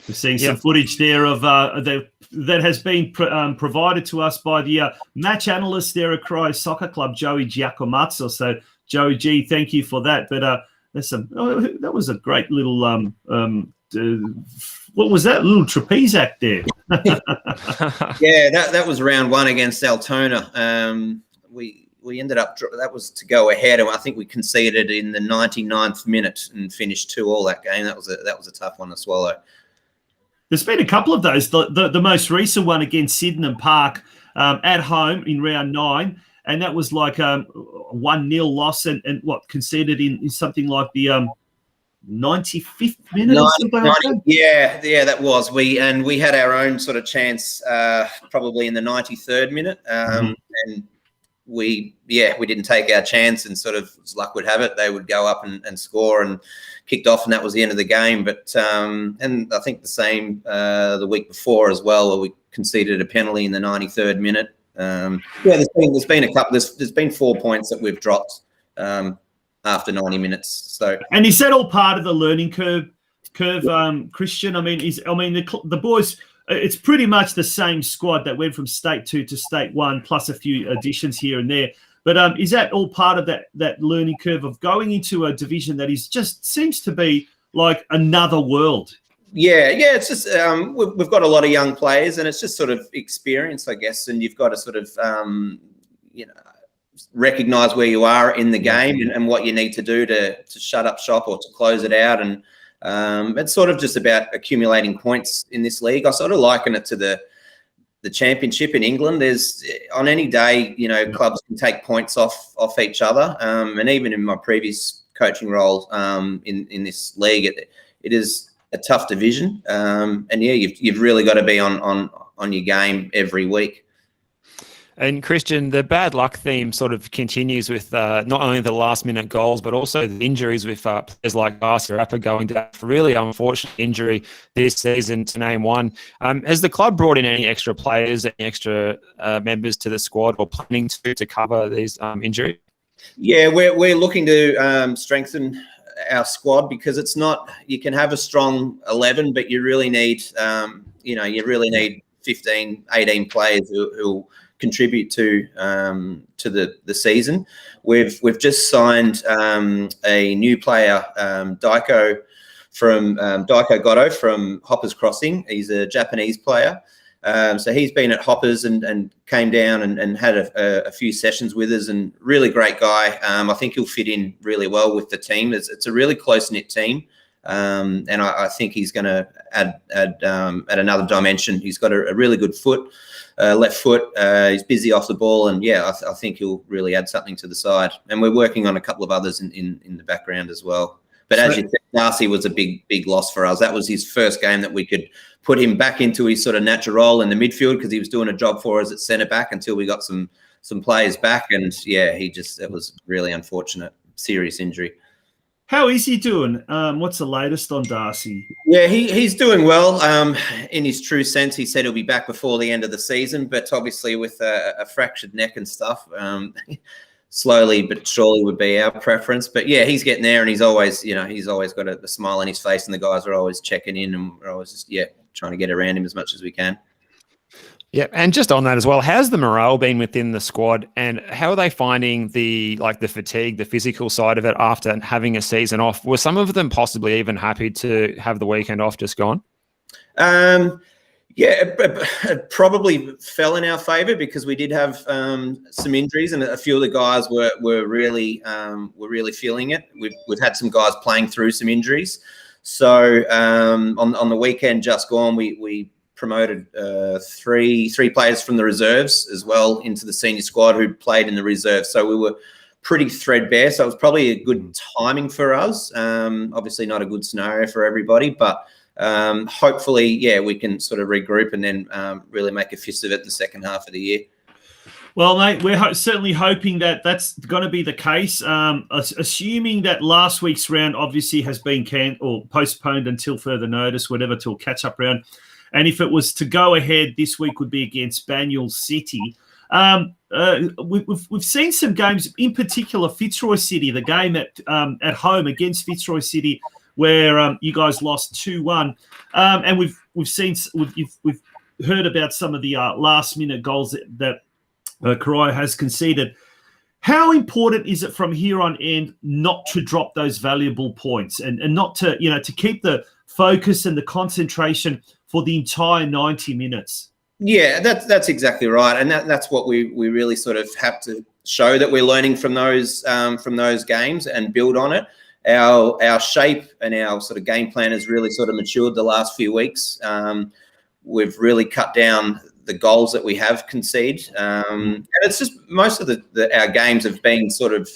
We're seeing some footage there of that has been provided to us by the match analyst there at Corio Soccer Club, JOEY GIACOMAZZO. So, Joey G, thank you for that. But that was a great little what was that little trapeze act there? Yeah, that was round 1 against Altona. We ended up, that was to go ahead, and I think we conceded in the 99th minute and finished 2-2 that game. That was a tough one to swallow. There's been a couple of those. The most recent one against Sydenham Park at home in round 9, and that was like a 1-0 loss and conceded in something like the 95th minute or something like that? Yeah, that was. We had our own sort of chance probably in the 93rd minute, and we didn't take our chance, and sort of, as luck would have it, they would go up and score and kicked off, and that was the end of the game. But and I think the same the week before as well, where we conceded a penalty in the 93rd minute. There's been a couple. There's been 4 points that we've dropped after 90 minutes. So, and is that all part of the learning curve, Christian? I mean, the boys. It's pretty much the same squad that went from State 2 to State 1, plus a few additions here and there. But is that all part of that learning curve of going into a division that is just seems to be like another world? Yeah. It's just we've got a lot of young players, and it's just sort of experience, I guess. And you've got to sort of recognise where you are in the game and what you need to do to shut up shop or to close it out. And it's sort of just about accumulating points in this league. I sort of liken it to the championship in England. There's on any day, clubs can take points off each other. And even in my previous coaching role in this league, it is a tough division. And you've really got to be on your game every week. And Christian, the bad luck theme sort of continues with not only the last-minute goals, but also the injuries with players like Garcia Rapper going down for really unfortunate injury this season, to name one. Has the club brought in any extra players, any extra members to the squad, or planning to cover these injuries? Yeah, we're looking to strengthen our squad, because it's not, you can have a strong 11, but you really need 15, 18 players who contribute to the season. We've just signed a new player, Daiko Goto from Hoppers Crossing. He's a Japanese player. So he's been at Hoppers and came down and had a few sessions with us, and really great guy. I think he'll fit in really well with the team. It's a really close-knit team. And I think he's going to add another dimension. He's got a really good foot, left foot. He's busy off the ball, and yeah, I think he'll really add something to the side. And we're working on a couple of others in the background as well. But as you said, Darcy was a big loss for us. That was his first game that we could put him back into his sort of natural role in the midfield, because he was doing a job for us at centre back until we got some players back. And yeah, it was really unfortunate, serious injury. How is he doing? What's the latest on Darcy? Yeah, he's doing well. In his true sense, he said he'll be back before the end of the season, but obviously with a fractured neck and stuff, slowly but surely would be our preference. But yeah, he's getting there, and he's always got a smile on his face, and the guys are always checking in, and we're always just trying to get around him as much as we can. Yeah, and just on that as well, how's the morale been within the squad, and how are they finding the fatigue, the physical side of it after having a season off? Were some of them possibly even happy to have the weekend off just gone? Yeah, it probably fell in our favour, because we did have some injuries, and a few of the guys were really feeling it. We've had some guys playing through some injuries, so on the weekend just gone, we promoted three players from the reserves as well into the senior squad who played in the reserves. So we were pretty threadbare. So it was probably a good timing for us. Obviously not a good scenario for everybody, but hopefully, yeah, we can sort of regroup and then really make a fist of it in the second half of the year. Well, mate, we're certainly hoping that that's going to be the case. Assuming that last week's round obviously has been postponed until further notice, whatever, till catch-up round. And if it was to go ahead, this week would be against Banyule City. We've seen some games, in particular Fitzroy City, the game at home against Fitzroy City, where you guys lost 2-1, and we've heard about some of the last-minute goals that Corio has conceded. How important is it from here on end not to drop those valuable points and not to to keep the focus and the concentration for the entire 90 minutes? Yeah, that's exactly right, and that's what we really sort of have to show, that we're learning from those games and build on it. Our shape and our sort of game plan has really sort of matured the last few weeks. We've really cut down the goals that we have conceded, and it's just most of our games have been sort of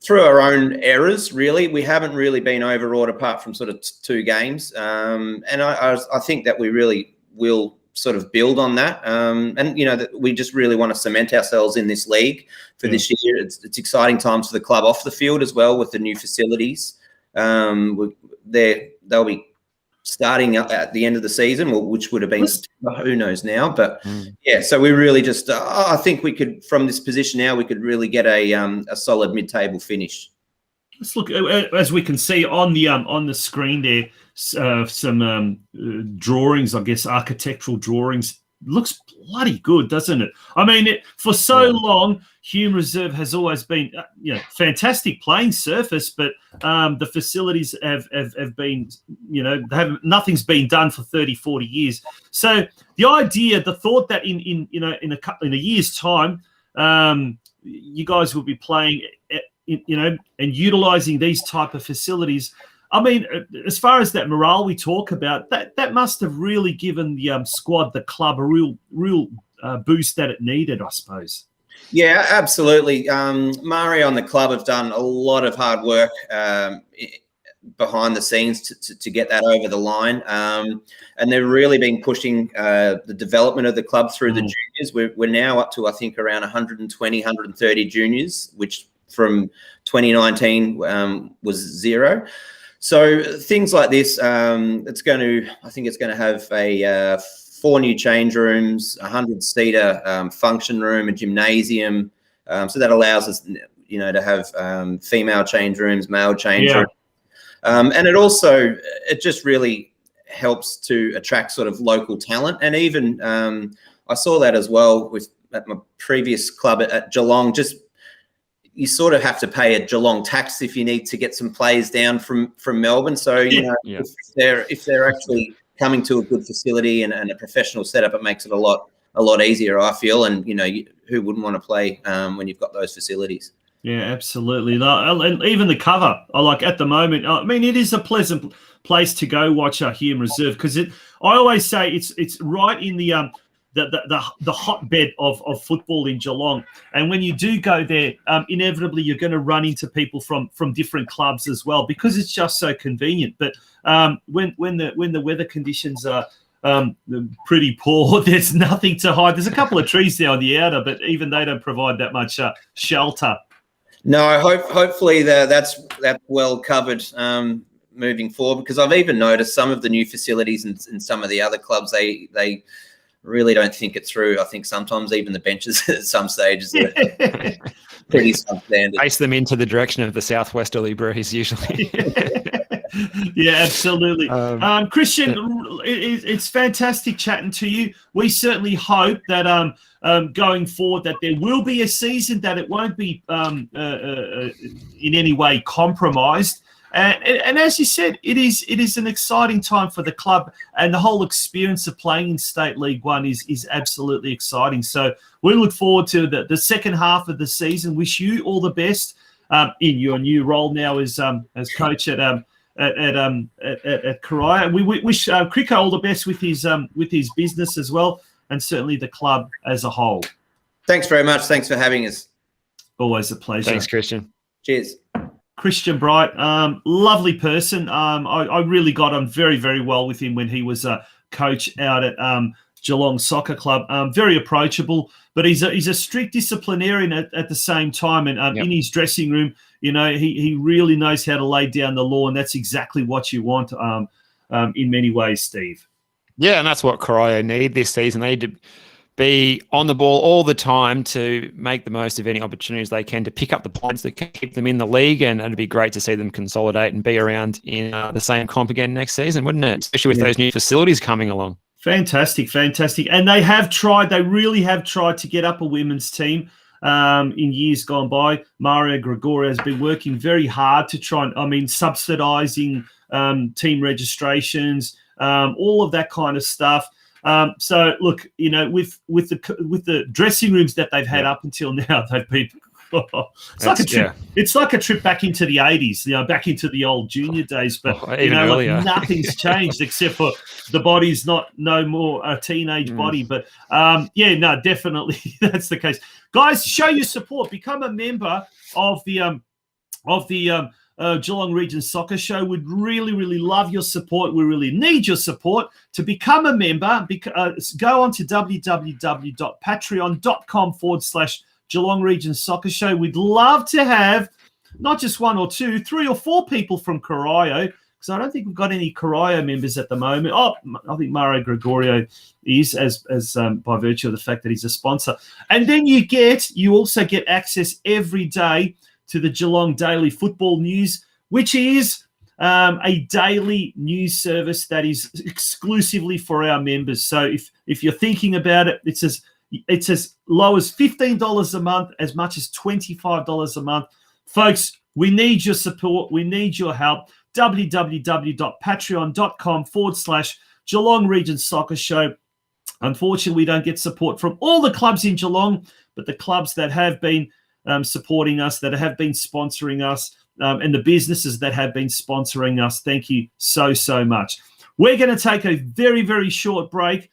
through our own errors, really. We haven't really been overawed apart from sort of two games. And I think that we really will sort of build on that. And, that we just really want to cement ourselves in this league for this year. It's exciting times for the club off the field as well, with the new facilities. They'll be starting at the end of the season, which would have been, who knows now. But yeah, so we really just, I think we could, from this position now, we could really get a solid mid-table finish. Let's look, as we can see on the screen there, some drawings, I guess, architectural drawings. Looks bloody good, doesn't it? I mean, for so long, Hume Reserve has always been, fantastic playing surface, but the facilities have been, nothing's been done for 30, 40 years. So the idea, the thought that in a year's time, you guys will be playing, and utilizing these type of facilities. I mean, as far as that morale we talk about, that must have really given the squad, the club, a real boost that it needed, I suppose. Yeah, absolutely. Mario and the club have done a lot of hard work behind the scenes to get that over the line, and they've really been pushing the development of the club through the juniors. We're now up to, I think, around 120, 130 juniors, which from 2019 was 0. So things like this, I think it's going to have a 4 new change rooms, 100-seater function room, a gymnasium. So that allows us, to have female change rooms, male change rooms. And it just really helps to attract sort of local talent. And even I saw that as well at my previous club at Geelong. You sort of have to pay a Geelong tax if you need to get some players down from Melbourne. So, if they're actually coming to a good facility and a professional setup, it makes it a lot easier, I feel. And, who wouldn't want to play when you've got those facilities? Yeah, absolutely. And even the cover, I like at the moment. I mean, it is a pleasant place to go watch Hume Reserve because I always say it's right in the hotbed of football in Geelong. And when you do go there, inevitably you're going to run into people from different clubs as well because it's just so convenient. But when the weather conditions are pretty poor, there's nothing to hide. There's a couple of trees there on the outer, but even they don't provide that much shelter. No, hopefully that's well covered moving forward, because I've even noticed some of the new facilities in some of the other clubs, they really don't think it through. I think sometimes even the benches at some stages are pretty substandard. Face them into the direction of the southwesterly breeze usually. Yeah, absolutely. Kristian, it's fantastic chatting to you. We certainly hope that going forward that there will be a season, that it won't be in any way compromised. And as you said, it is an exciting time for the club, and the whole experience of playing in State League One is absolutely exciting. So we look forward to the second half of the season. Wish you all the best in your new role now as coach at Corio. We wish Kriko all the best with his business as well, and certainly the club as a whole. Thanks very much. Thanks for having us. Always a pleasure. Thanks, Kristian. Cheers. Kristian Bright, lovely person. I really got on very, very well with him when he was a coach out at Geelong Soccer Club. Very approachable, but he's a strict disciplinarian at the same time. And in his dressing room, you know, he really knows how to lay down the law, and that's exactly what you want in many ways, Steve. Yeah, and that's what Corio need this season. They need to be on the ball all the time to make the most of any opportunities they can to pick up the points that can keep them in the league, and it'd be great to see them consolidate and be around in the same comp again next season, wouldn't it? Especially with those new facilities coming along. Fantastic. And they really have tried to get up a women's team in years gone by. Maria Gregorio has been working very hard to try and, subsidising team registrations, all of that kind of stuff. So look, you know, with the dressing rooms that they've had up until now, they've been it's like a trip. Yeah. It's like a trip back into the 80s, you know, back into the old junior days. But like nothing's changed except for the body's no more a teenage body. But definitely that's the case. Guys, show your support. Become a member of the Geelong Region Soccer Show. We'd really, really love your support. We really need your support. To become a member, go on to www.patreon.com/Geelong Region Soccer Show. We'd love to have not just 1 or 2, 3 or 4 people from Corio, because I don't think we've got any Corio members at the moment. Oh, I think Mario Gregorio is, as by virtue of the fact that he's a sponsor. And then you also get access every day to the Geelong Daily Football News, which is a daily news service that is exclusively for our members. So if you're thinking about it, it's as low as $15 a month, as much as $25 a month. Folks, we need your support. We need your help. www.patreon.com/Geelong Region Soccer Show. Unfortunately, we don't get support from all the clubs in Geelong, but the clubs that have been supporting us, that have been sponsoring us, and the businesses that have been sponsoring us, thank you so, so much. We're going to take a very, very short break.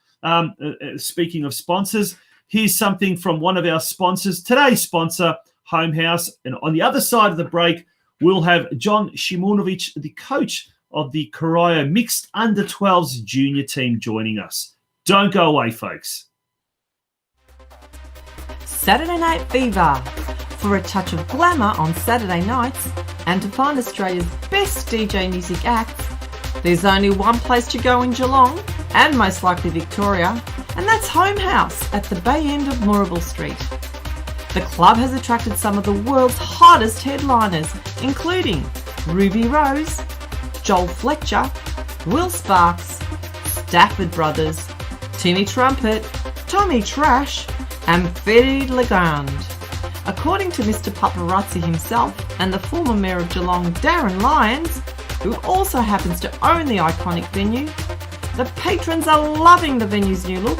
Speaking of sponsors, here's something from one of our sponsors. Today's sponsor, Homehouse. And on the other side of the break, we'll have JOHN SIMUNOVIC, the coach of the Corio Mixed Under-12s junior team, joining us. Don't go away, folks. Saturday Night Fever. For a touch of glamour on Saturday nights and to find Australia's best DJ music acts, there's only one place to go in Geelong and most likely Victoria, and that's Homehouse at the Bay End of Moorabool Street. The club has attracted some of the world's hottest headliners, including Ruby Rose, Joel Fletcher, Will Sparks, Stafford Brothers, Timmy Trumpet, Tommy Trash, and Fede Legrand. According to Mr. Paparazzi himself and the former mayor of Geelong, Darren Lyons, who also happens to own the iconic venue, the patrons are loving the venue's new look,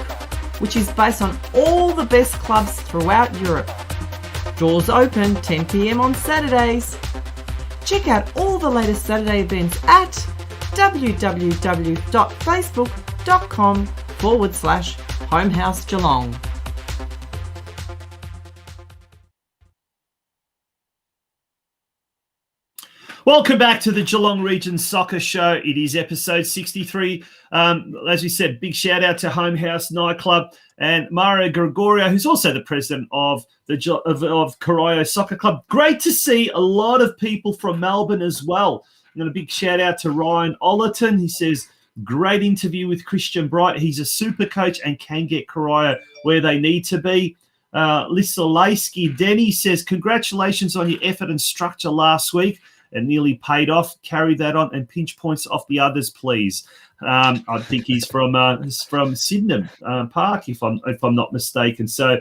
which is based on all the best clubs throughout Europe. Doors open 10 p.m. on Saturdays. Check out all the latest Saturday events at www.facebook.com/Homehouse Geelong. Welcome back to the Geelong Region Soccer Show. It is episode 63. As we said, big shout out to Homehouse Nightclub and Mario Gregorio, who's also the president of the Corio Soccer Club. Great to see a lot of people from Melbourne as well. And a big shout out to Ryan Ollerton. He says, great interview with Christian Bright. He's a super coach and can get Corio where they need to be. Lisolaski Denny says, congratulations on your effort and structure last week. And nearly paid off. Carry that on and pinch points off the others, please. I think he's from Sydenham Park, if I'm not mistaken. So,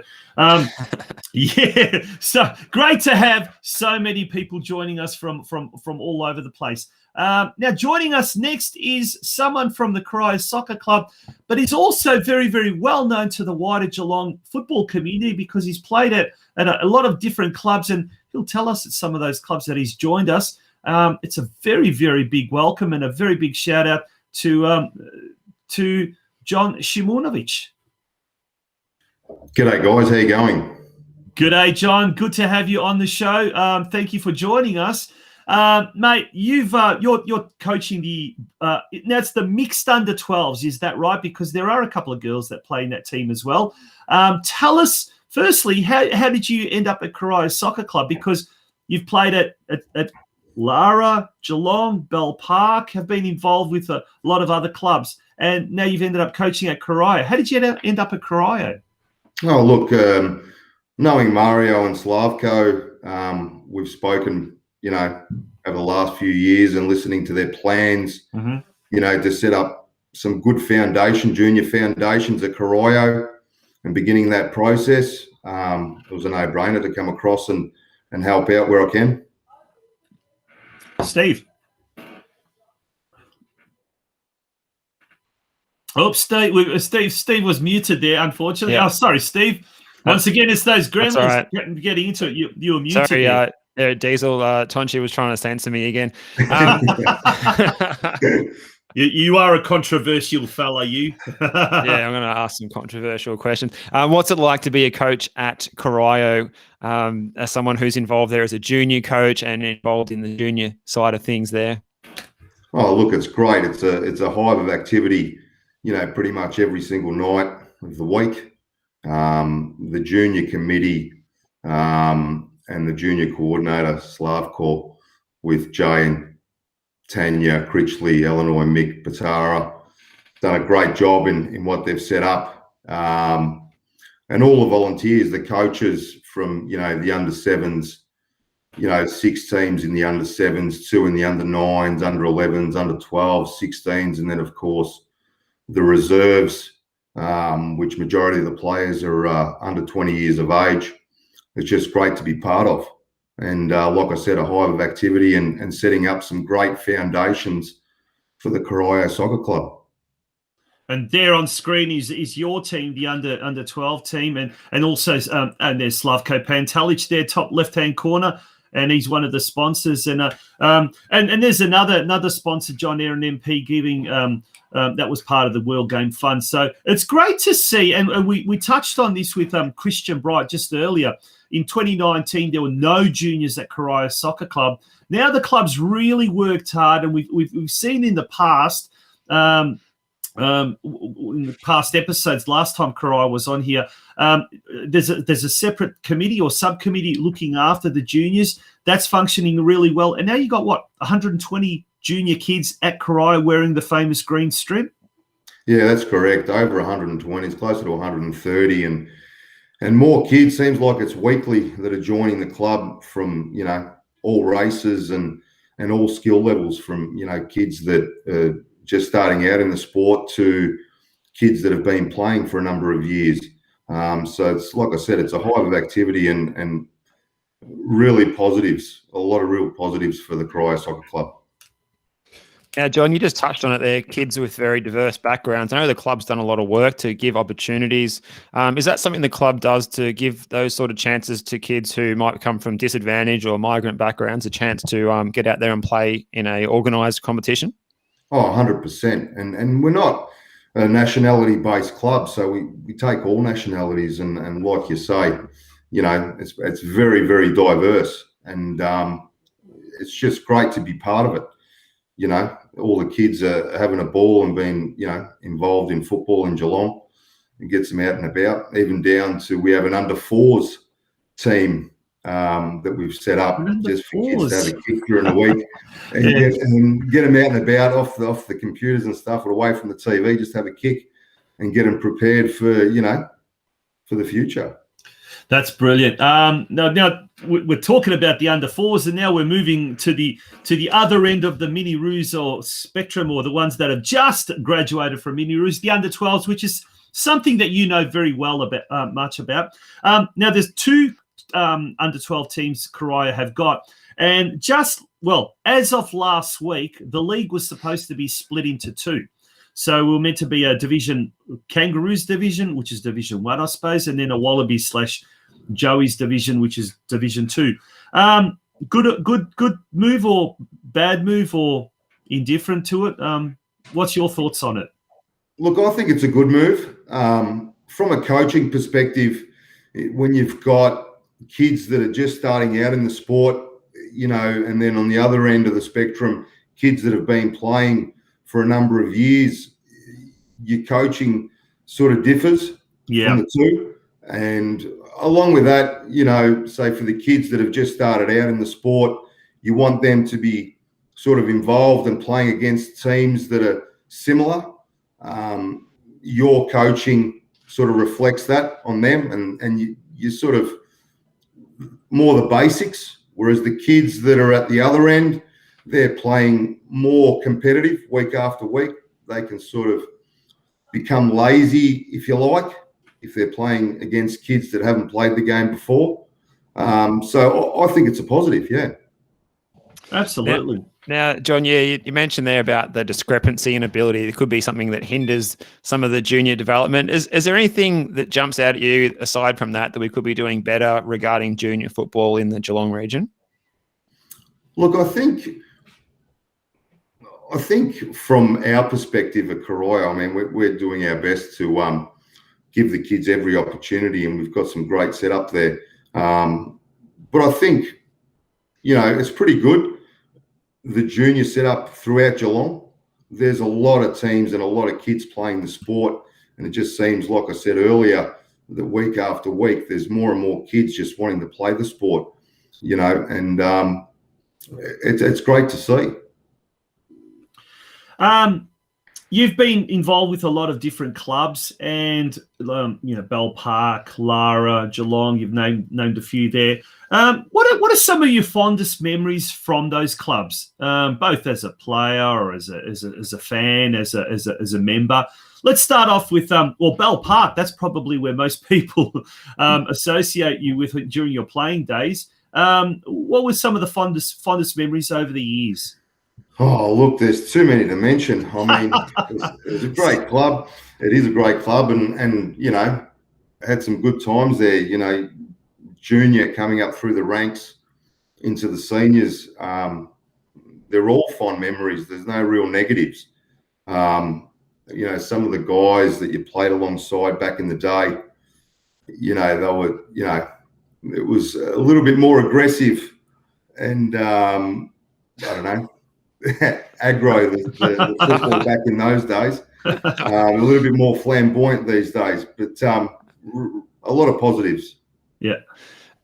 yeah. So great to have so many people joining us from all over the place. Now, joining us next is someone from the Corio Soccer Club, but he's also very, very well known to the wider Geelong football community because he's played at a lot of different clubs, and he'll tell us at some of those clubs that he's joined us. It's a very, very big welcome and a very big shout out to JOHN SIMUNOVIC. G'day, guys. How you going? G'day, John. Good to have you on the show. Thank you for joining us. Mate, you're coaching the now it's the mixed under 12s, is that right? Because there are a couple of girls that play in that team as well. Tell us, firstly, how did you end up at Corio Soccer Club? Because you've played at Lara, Geelong, Bell Park, have been involved with a lot of other clubs, and now you've ended up coaching at Corio. How did you end up at Corio? Oh, look, knowing Mario and Slavko, we've spoken, over the last few years and listening to their plans, to set up some good junior foundations at Corio and beginning that process. It was a no-brainer to come across and help out where I can. Steve. Oh, Steve was muted there, unfortunately. Yeah. Oh, sorry, Steve. Once again, it's those gremlins getting into it. You were muted. Sorry, Diesel. Tonchi was trying to censor me again. You are a controversial fella, you. Yeah, I'm going to ask some controversial questions. What's it like to be a coach at Corio, as someone who's involved there as a junior coach and involved in the junior side of things there? Oh, look, it's great. It's a hive of activity, pretty much every single night of the week. The junior committee and the junior coordinator, Slavko, with Jane, Tanya, Critchley, Eleanor, Mick, Batara, done a great job in what they've set up. And all the volunteers, the coaches from, the under sevens, 6 teams in the under sevens, 2 in the under nines, under 11s, under 12s, 16s, and then, of course, the reserves, which majority of the players are under 20 years of age. It's just great to be part of. And like I said, a hive of activity and setting up some great foundations for the Corio Soccer Club. And there on screen is your team, the under 12 team, and also and there's Slavko Pantalic there, top left hand corner, and he's one of the sponsors. And there's another sponsor, John Aaron MP, giving that was part of the World Game Fund. So it's great to see, and we touched on this with Christian Bright just earlier. In 2019, there were no juniors at Corio Soccer Club. Now the club's really worked hard, and we've seen in the past, in the past episodes, last time Corio was on here, there's a separate committee or subcommittee looking after the juniors. That's functioning really well. And now you've got, 120 junior kids at Corio wearing the famous green strip? Yeah, that's correct. Over 120, it's closer to 130, and more kids. Seems like it's weekly that are joining the club from, all races and all skill levels, from, kids that are just starting out in the sport to kids that have been playing for a number of years. So it's, like I said, it's a hive of activity and really positives, a lot of real positives for the Corio Soccer Club. Now, John, you just touched on it there, kids with very diverse backgrounds. I know the club's done a lot of work to give opportunities. Is that something the club does to give those sort of chances to kids who might come from disadvantaged or migrant backgrounds, a chance to get out there and play in a organised competition? Oh, 100%. And we're not a nationality-based club, so we take all nationalities. And like you say, it's very, very diverse. And it's just great to be part of it. All the kids are having a ball and being, involved in football in Geelong. It gets them out and about, even down to we have an under-4s team that we've set up just for kids to have a kick during the week and get them out and about off the computers and stuff, or away from the TV, just have a kick and get them prepared for the future. That's brilliant. Now we're talking about the under-4s, and now we're moving to the other end of the mini roos or spectrum, or the ones that have just graduated from mini roos, the under-12s, which is something that you know very well about, much about. Now there's two under-12 teams Corio have got, and as of last week, the league was supposed to be split into two. So we're meant to be a division, Kangaroos division, which is Division 1, I suppose, and then a Wallabies / Joey's division, which is Division 2. Good move or bad move or indifferent to it? What's your thoughts on it? Look, I think it's a good move. From a coaching perspective, when you've got kids that are just starting out in the sport, and then on the other end of the spectrum, kids that have been playing for a number of years, your coaching sort of differs from the two. And along with that, say for the kids that have just started out in the sport, you want them to be sort of involved and playing against teams that are similar. Your coaching sort of reflects that on them, and you sort of more the basics, whereas the kids that are at the other end, they're playing more competitive week after week. They can sort of become lazy, if you like, if they're playing against kids that haven't played the game before. So I think it's a positive, yeah. Absolutely. Now, John, you mentioned there about the discrepancy in ability. It could be something that hinders some of the junior development. Is there anything that jumps out at you aside from that we could be doing better regarding junior football in the Geelong region? Look, I think from our perspective at Corio, we're doing our best to give the kids every opportunity, and we've got some great setup there. But I think, it's pretty good. The junior setup throughout Geelong, there's a lot of teams and a lot of kids playing the sport, and it just seems, like I said earlier, that week after week, there's more and more kids just wanting to play the sport, and it's great to see. You've been involved with a lot of different clubs, and Bell Park, Lara, Geelong. You've named a few there. What are some of your fondest memories from those clubs, both as a player or as a fan, as a member? Let's start off with Bell Park. That's probably where most people associate you with during your playing days. What were some of the fondest memories over the years? Oh, look, there's too many to mention. It's a great club. It is a great club, and had some good times there. Junior coming up through the ranks into the seniors. They're all fond memories. There's no real negatives. Some of the guys that you played alongside back in the day, they were, it was a little bit more aggressive and I don't know, aggro the football back in those days. A little bit more flamboyant these days, but a lot of positives. Yeah.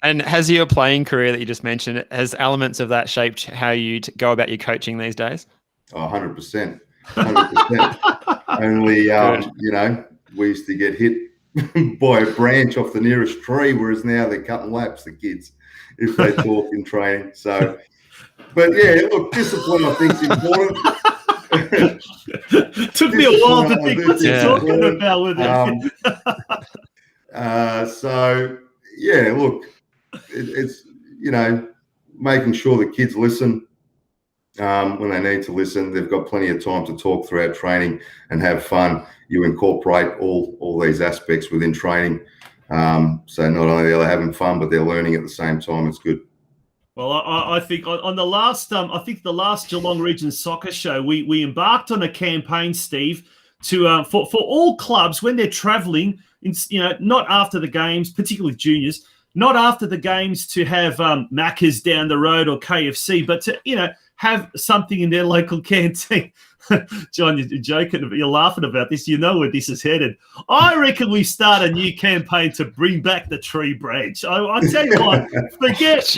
And has your playing career that you just mentioned, has elements of that shaped how you go about your coaching these days? Oh, 100%. 100%. Only, we used to get hit by a branch off the nearest tree, whereas now they're cutting laps, the kids, if they talk in training. So, but yeah, look, discipline I think is important. Took me a while to think what's he talking about with it. So yeah, look, it's making sure the kids listen, when they need to listen. They've got plenty of time to talk throughout training and have fun. You incorporate all these aspects within training. So not only are they having fun, but they're learning at the same time. It's good. Well, I think on the last, the last Geelong Region Soccer Show, we embarked on a campaign, Steve, to for all clubs when they're travelling, not after the games, particularly juniors, not after the games to have Macca's down the road or KFC, but to have something in their local canteen. John, you're joking, you're laughing about this. You know where this is headed. I reckon we start a new campaign to bring back the tree branch. I tell you what, forget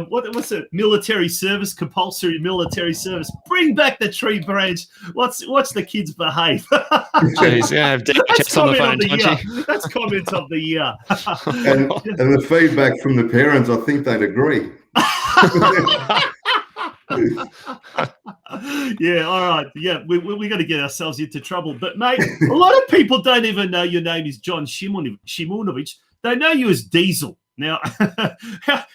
what's it? Military service, compulsory military service. Bring back the tree branch. Watch the kids behave. Jeez, yeah, have DHS on the phone, That's comment of the year. And the feedback from the parents, I think they'd agree. Yeah, all right. Yeah, we got to get ourselves into trouble. But, mate, a lot of people don't even know your name is JOHN SIMUNOVIC. They know you as Diesel. Now,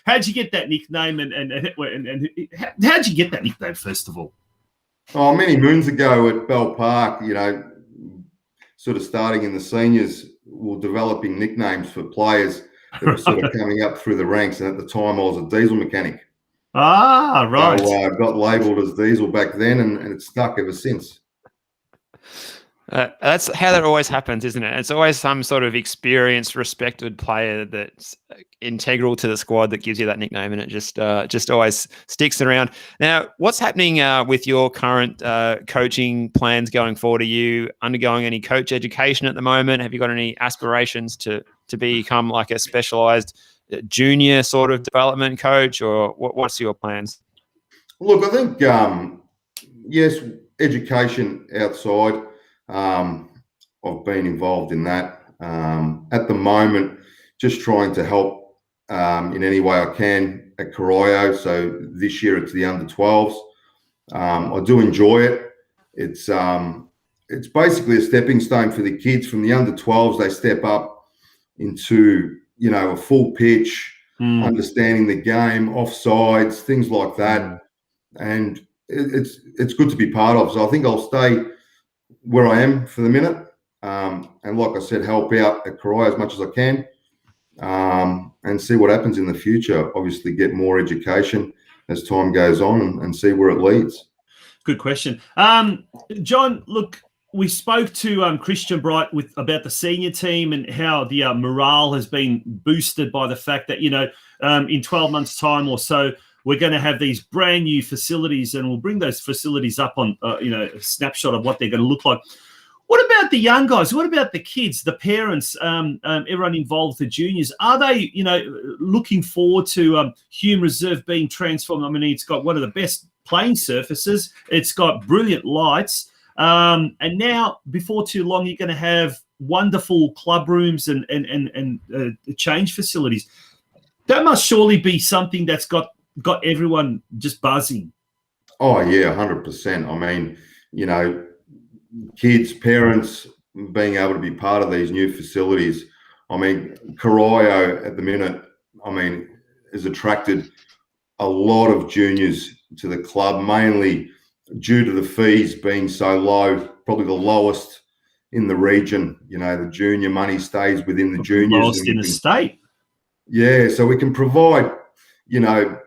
how'd you get that nickname, and how'd you get that nickname, first of all? Oh, many moons ago at Bell Park, sort of starting in the seniors, we were developing nicknames for players that were sort of coming up through the ranks. And at the time, I was a diesel mechanic. Ah, right. So I got labelled as Diesel back then, and it's stuck ever since. That's how that always happens, isn't it? It's always some sort of experienced, respected player that's integral to the squad that gives you that nickname, and it just always sticks around. Now, what's happening with your current coaching plans going forward? Are you undergoing any coach education at the moment? Have you got any aspirations to become like a specialised junior sort of development coach, or what's your plans? Look, I think, yes, education outside. I've been involved in that. At the moment, just trying to help in any way I can at Corio. So this year it's the under-12s. I do enjoy it. It's basically a stepping stone for the kids. From the under-12s, they step up into a full pitch, understanding the game, offsides, things like that, and it's good to be part of. So I think I'll stay where I am for the minute, and like I said, help out at Corio as much as I can, and see what happens in the future. Obviously, get more education as time goes on, and see where it leads. Good question, John. Look, we spoke to KRISTIAN Bright about the senior team and how the morale has been boosted by the fact that in 12 months' time or so, we're going to have these brand new facilities, and we'll bring those facilities up on a snapshot of what they're going to look like. What about the young guys? What about the kids, the parents, everyone involved, the juniors? Are they, looking forward to Hume Reserve being transformed? I mean, it's got one of the best playing surfaces. It's got brilliant lights. And now, before too long, you're going to have wonderful club rooms and change facilities. That must surely be something that's got everyone just buzzing. Oh, yeah, 100%. I mean, kids, parents being able to be part of these new facilities. I mean, Corio at the minute, has attracted a lot of juniors to the club, mainly due to the fees being so low, probably the lowest in the region. The junior money stays within the juniors. Lowest in the state. Yeah, so we can provide,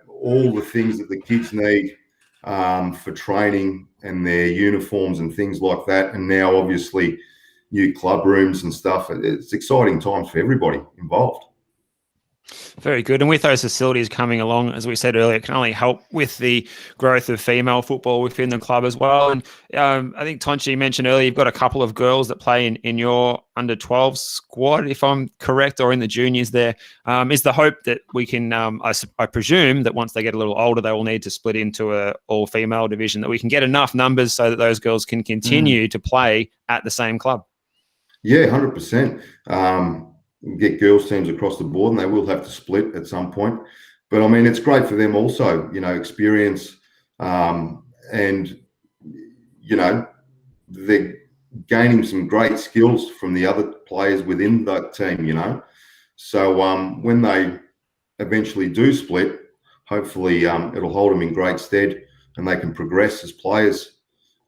all the things that the kids need for training and their uniforms and things like that. And now, obviously, new club rooms and stuff. It's exciting times for everybody involved. Very good. And with those facilities coming along, as we said earlier, it can only help with the growth of female football within the club as well. And I think Tonchi mentioned earlier, you've got a couple of girls that play in your under-12 squad, if I'm correct, or in the juniors there. Is the hope that we can, I presume that once they get a little older, they will need to split into a all-female division, that we can get enough numbers so that those girls can continue to play at the same club? Yeah, 100%. Get girls teams across the board, and they will have to split at some point. But it's great for them also, experience, and they're gaining some great skills from the other players within that team. So when they eventually do split, hopefully it'll hold them in great stead and they can progress as players,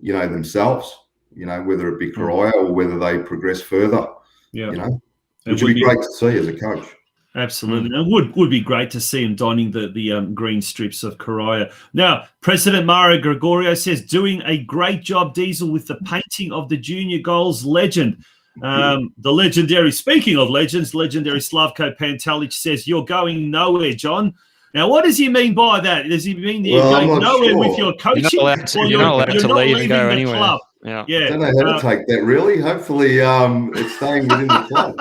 themselves, whether it be Corio or whether they progress further, which would be great to see as a coach. Absolutely. And it would be great to see him donning the green strips of Corio. Now, President Mario Gregorio says, doing a great job, Diesel, with the painting of the junior goals legend. The legendary, speaking of legends, legendary Slavko Pantelic says, you're going nowhere, John. Now, what does he mean by that? Does he mean you're going nowhere with your coaching? You're not allowed to leave and go anywhere. Club? Yeah. I don't know how to take that, really. Hopefully, it's staying within the club.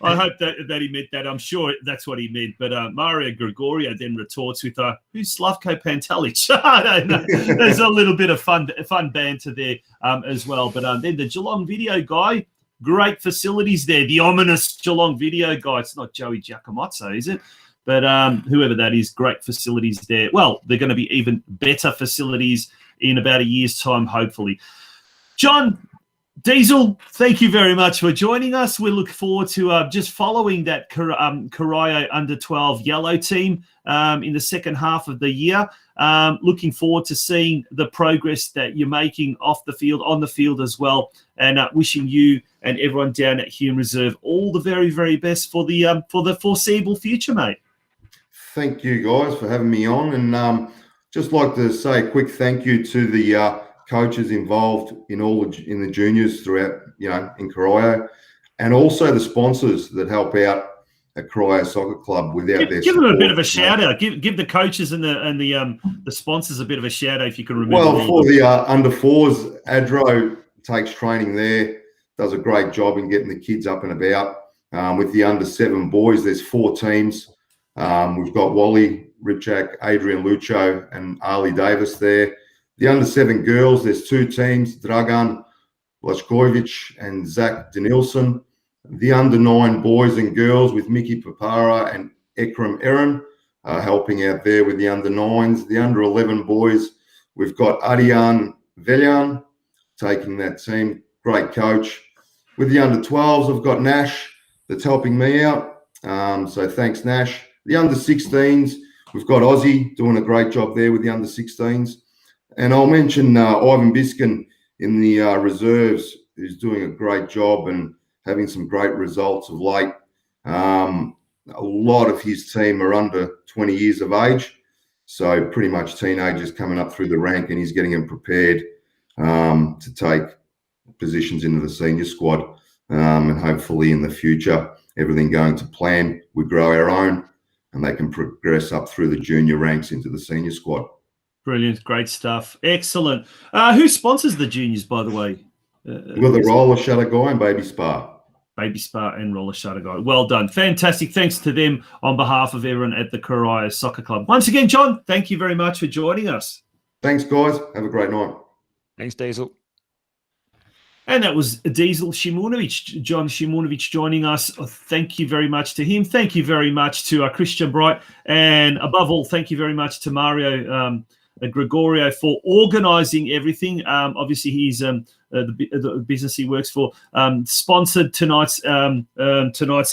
I hope that he meant that. I'm sure that's what he meant. But Mario Gregorio then retorts with, who's Slavko Pantelic? I don't know. There's a little bit of fun banter there as well. But then the Geelong video guy, great facilities there. The ominous Geelong video guy. It's not JOEY GIACOMAZZO, is it? But whoever that is, great facilities there. Well, they're going to be even better facilities in about a year's time, hopefully. John, Diesel, thank you very much for joining us. We look forward to just following that Corio under-12 yellow team in the second half of the year. Looking forward to seeing the progress that you're making off the field, on the field as well, and wishing you and everyone down at Hume Reserve all the very, very best for the foreseeable future, mate. Thank you, guys, for having me on, and just like to say a quick thank you to the coaches involved in the juniors throughout, in Corio, and also the sponsors that help out at Corio Soccer Club without their give support. them a bit of a shout out. Give the coaches and the sponsors a bit of a shout out if you can remember. Well, for the under fours, Adro takes training there, does a great job in getting the kids up and about. With the under 7 boys, there's 4 teams. We've got Wally, Ripchak, Adrian Lucho, and Ali Davis there. The under 7 girls, there's 2 teams, Dragan Blachkovic and Zach Denilson. The under 9 boys and girls with Mickey Papara and Ekram Aaron helping out there with the under 9s. The under 11 boys, we've got Adian Velyan taking that team, great coach. With the under 12s, I've got Nash that's helping me out. So thanks, Nash. The under 16s, we've got Aussie doing a great job there with the under 16s. And I'll mention Ivan Biskin in the reserves, who's doing a great job and having some great results of late. A lot of his team are under 20 years of age. So pretty much teenagers coming up through the rank, and he's getting them prepared to take positions into the senior squad. And hopefully in the future, everything going to plan, we grow our own and they can progress up through the junior ranks into the senior squad. Brilliant. Great stuff. Excellent. Who sponsors the juniors, by the way? We've got the Roller Shutter Guy and Baby Spa. Baby Spa and Roller Shutter Guy. Well done. Fantastic. Thanks to them on behalf of everyone at the Corio Soccer Club. Once again, John, thank you very much for joining us. Thanks, guys. Have a great night. Thanks, Diesel. And that was Diesel Simunovic, John Simunovic joining us. Thank you very much to him. Thank you very much to Christian Bright. And above all, thank you very much to Mario Gregorio for organising everything. Obviously, he's the business he works for sponsored tonight's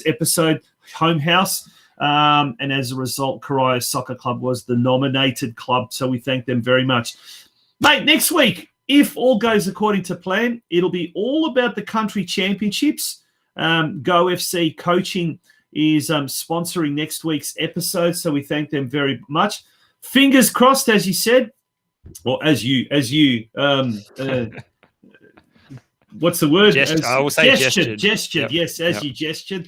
episode, Home House. And as a result, Corio Soccer Club was the nominated club. So we thank them very much. Mate, next week, if all goes according to plan, it'll be all about the country championships. Go FC Coaching is sponsoring next week's episode, so we thank them very much. Fingers crossed, as you said, or as you what's the word? I will say gestured. Yep. Yes, as you gestured.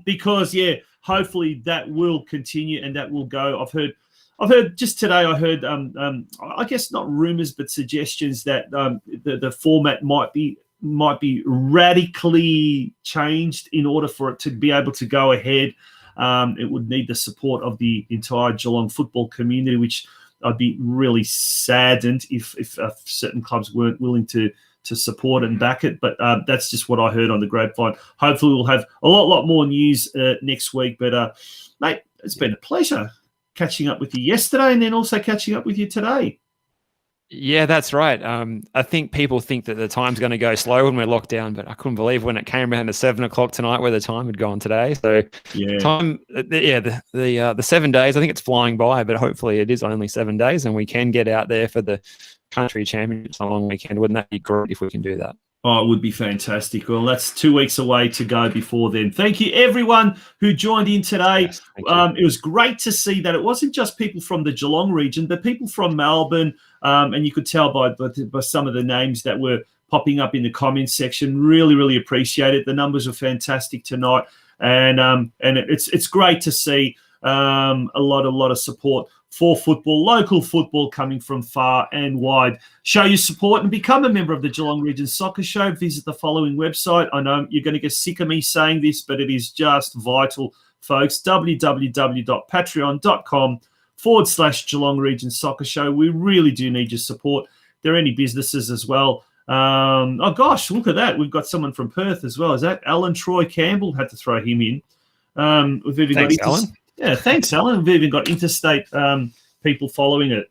Because hopefully that will continue and that will go. I've heard just today. I heard, I guess not rumors, but suggestions that the format might be radically changed in order for it to be able to go ahead. It would need the support of the entire Geelong football community, which I'd be really saddened if certain clubs weren't willing to support and back it. But that's just what I heard on the grapevine. Hopefully, we'll have a lot more news next week. But mate, it's been a pleasure catching up with you yesterday and then also catching up with you today. Yeah, that's right. I think people think that the time's going to go slow when we're locked down, but I couldn't believe when it came around to 7 o'clock tonight where the time had gone today. So Yeah. the 7 days, I think it's flying by, but hopefully it is only 7 days and we can get out there for the country championships on a long weekend. Wouldn't that be great if we can do that? Oh, it would be fantastic. Well, that's 2 weeks away to go before then. Thank you, everyone who joined in today. Yes, thank you. It was great to see that it wasn't just people from the Geelong region, but people from Melbourne. And you could tell by some of the names that were popping up in the comments section. Really, really appreciate it. The numbers were fantastic tonight. And it's great to see a lot of support for football, local football coming from far and wide. Show your support and become a member of the Geelong Region Soccer Show. Visit the following website. I know you're going to get sick of me saying this, but it is just vital, folks. www.patreon.com/Geelong Region Soccer Show. We really do need your support. There are any businesses as well. Oh, gosh, look at that. We've got someone from Perth as well. Is that Alan Troy Campbell? Had to throw him in. We've even Thanks, got Alan. Yeah, thanks, Alan. We've even got interstate people following it.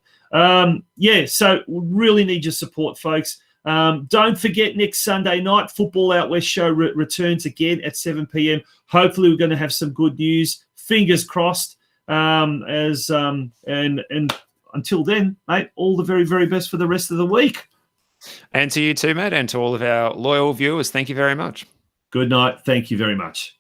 So we really need your support, folks. Don't forget, next Sunday night, Football Out West show returns again at 7 p.m. Hopefully, we're going to have some good news. Fingers crossed. And until then, mate, all the very, very best for the rest of the week. And to you too, Matt, and to all of our loyal viewers, thank you very much. Good night. Thank you very much.